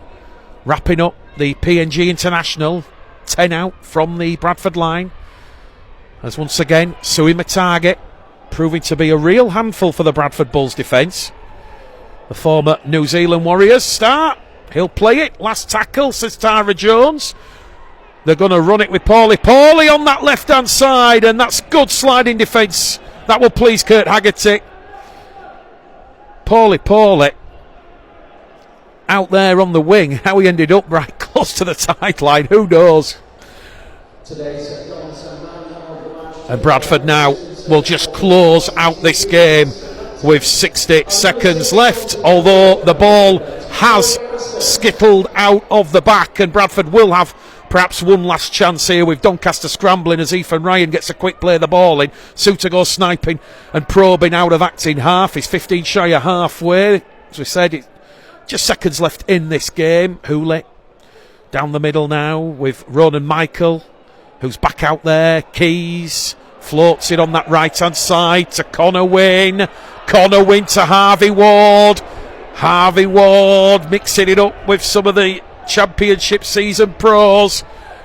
Wrapping up the PNG International, 10 out from the Bradford line. As once again, Sui Matage proving to be a real handful for the Bradford Bulls defence. The former New Zealand Warriors start. He'll play it. Last tackle, says Tara Jones. They're going to run it with Paulie. Paulie on that left-hand side, and that's good sliding defence. That will please Kurt Haggerty. Paulie out there on the wing. How he ended up right close to the sideline, who knows? And Bradford now will just close out this game with 60 seconds left, although the ball has skittled out of the back, and Bradford will have perhaps one last chance here with Doncaster scrambling as Ethan Ryan gets a quick play the ball in. Suter goes sniping and probing out of acting half. He's 15 shy of halfway. As we said, it's just seconds left in this game. Hooley down the middle now with Ronan Michael, who's back out there. Keys floats it on that right-hand side to Connor Wynn. Connor Wynn to Harvey Ward. Harvey Ward mixing it up with some of the Championship season pros.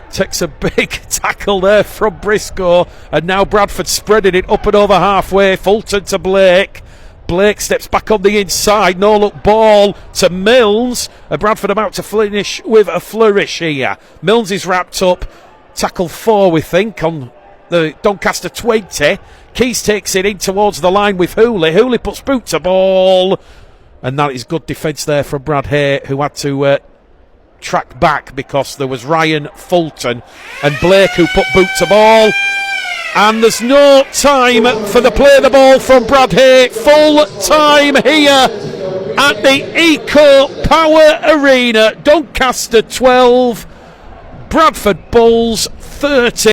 Takes a big tackle there from Briscoe, and now Bradford spreading it up and over halfway. Fulton to Blake. Blake steps back on the inside. No look ball to Milnes. Bradford about to finish with a flourish here. Milnes is wrapped up. Tackle 4, we think, on the Doncaster 20. Keys takes it in towards the line with Hooley. Hooley puts boot to ball, and that is good defence there from Brad Hay, who had to track back because there was Ryan, Fulton and Blake who put boot to ball. And there's no time for the play the ball from Brad Hay. Full time here at the Eco Power Arena. Doncaster 12, Bradford Bulls 30.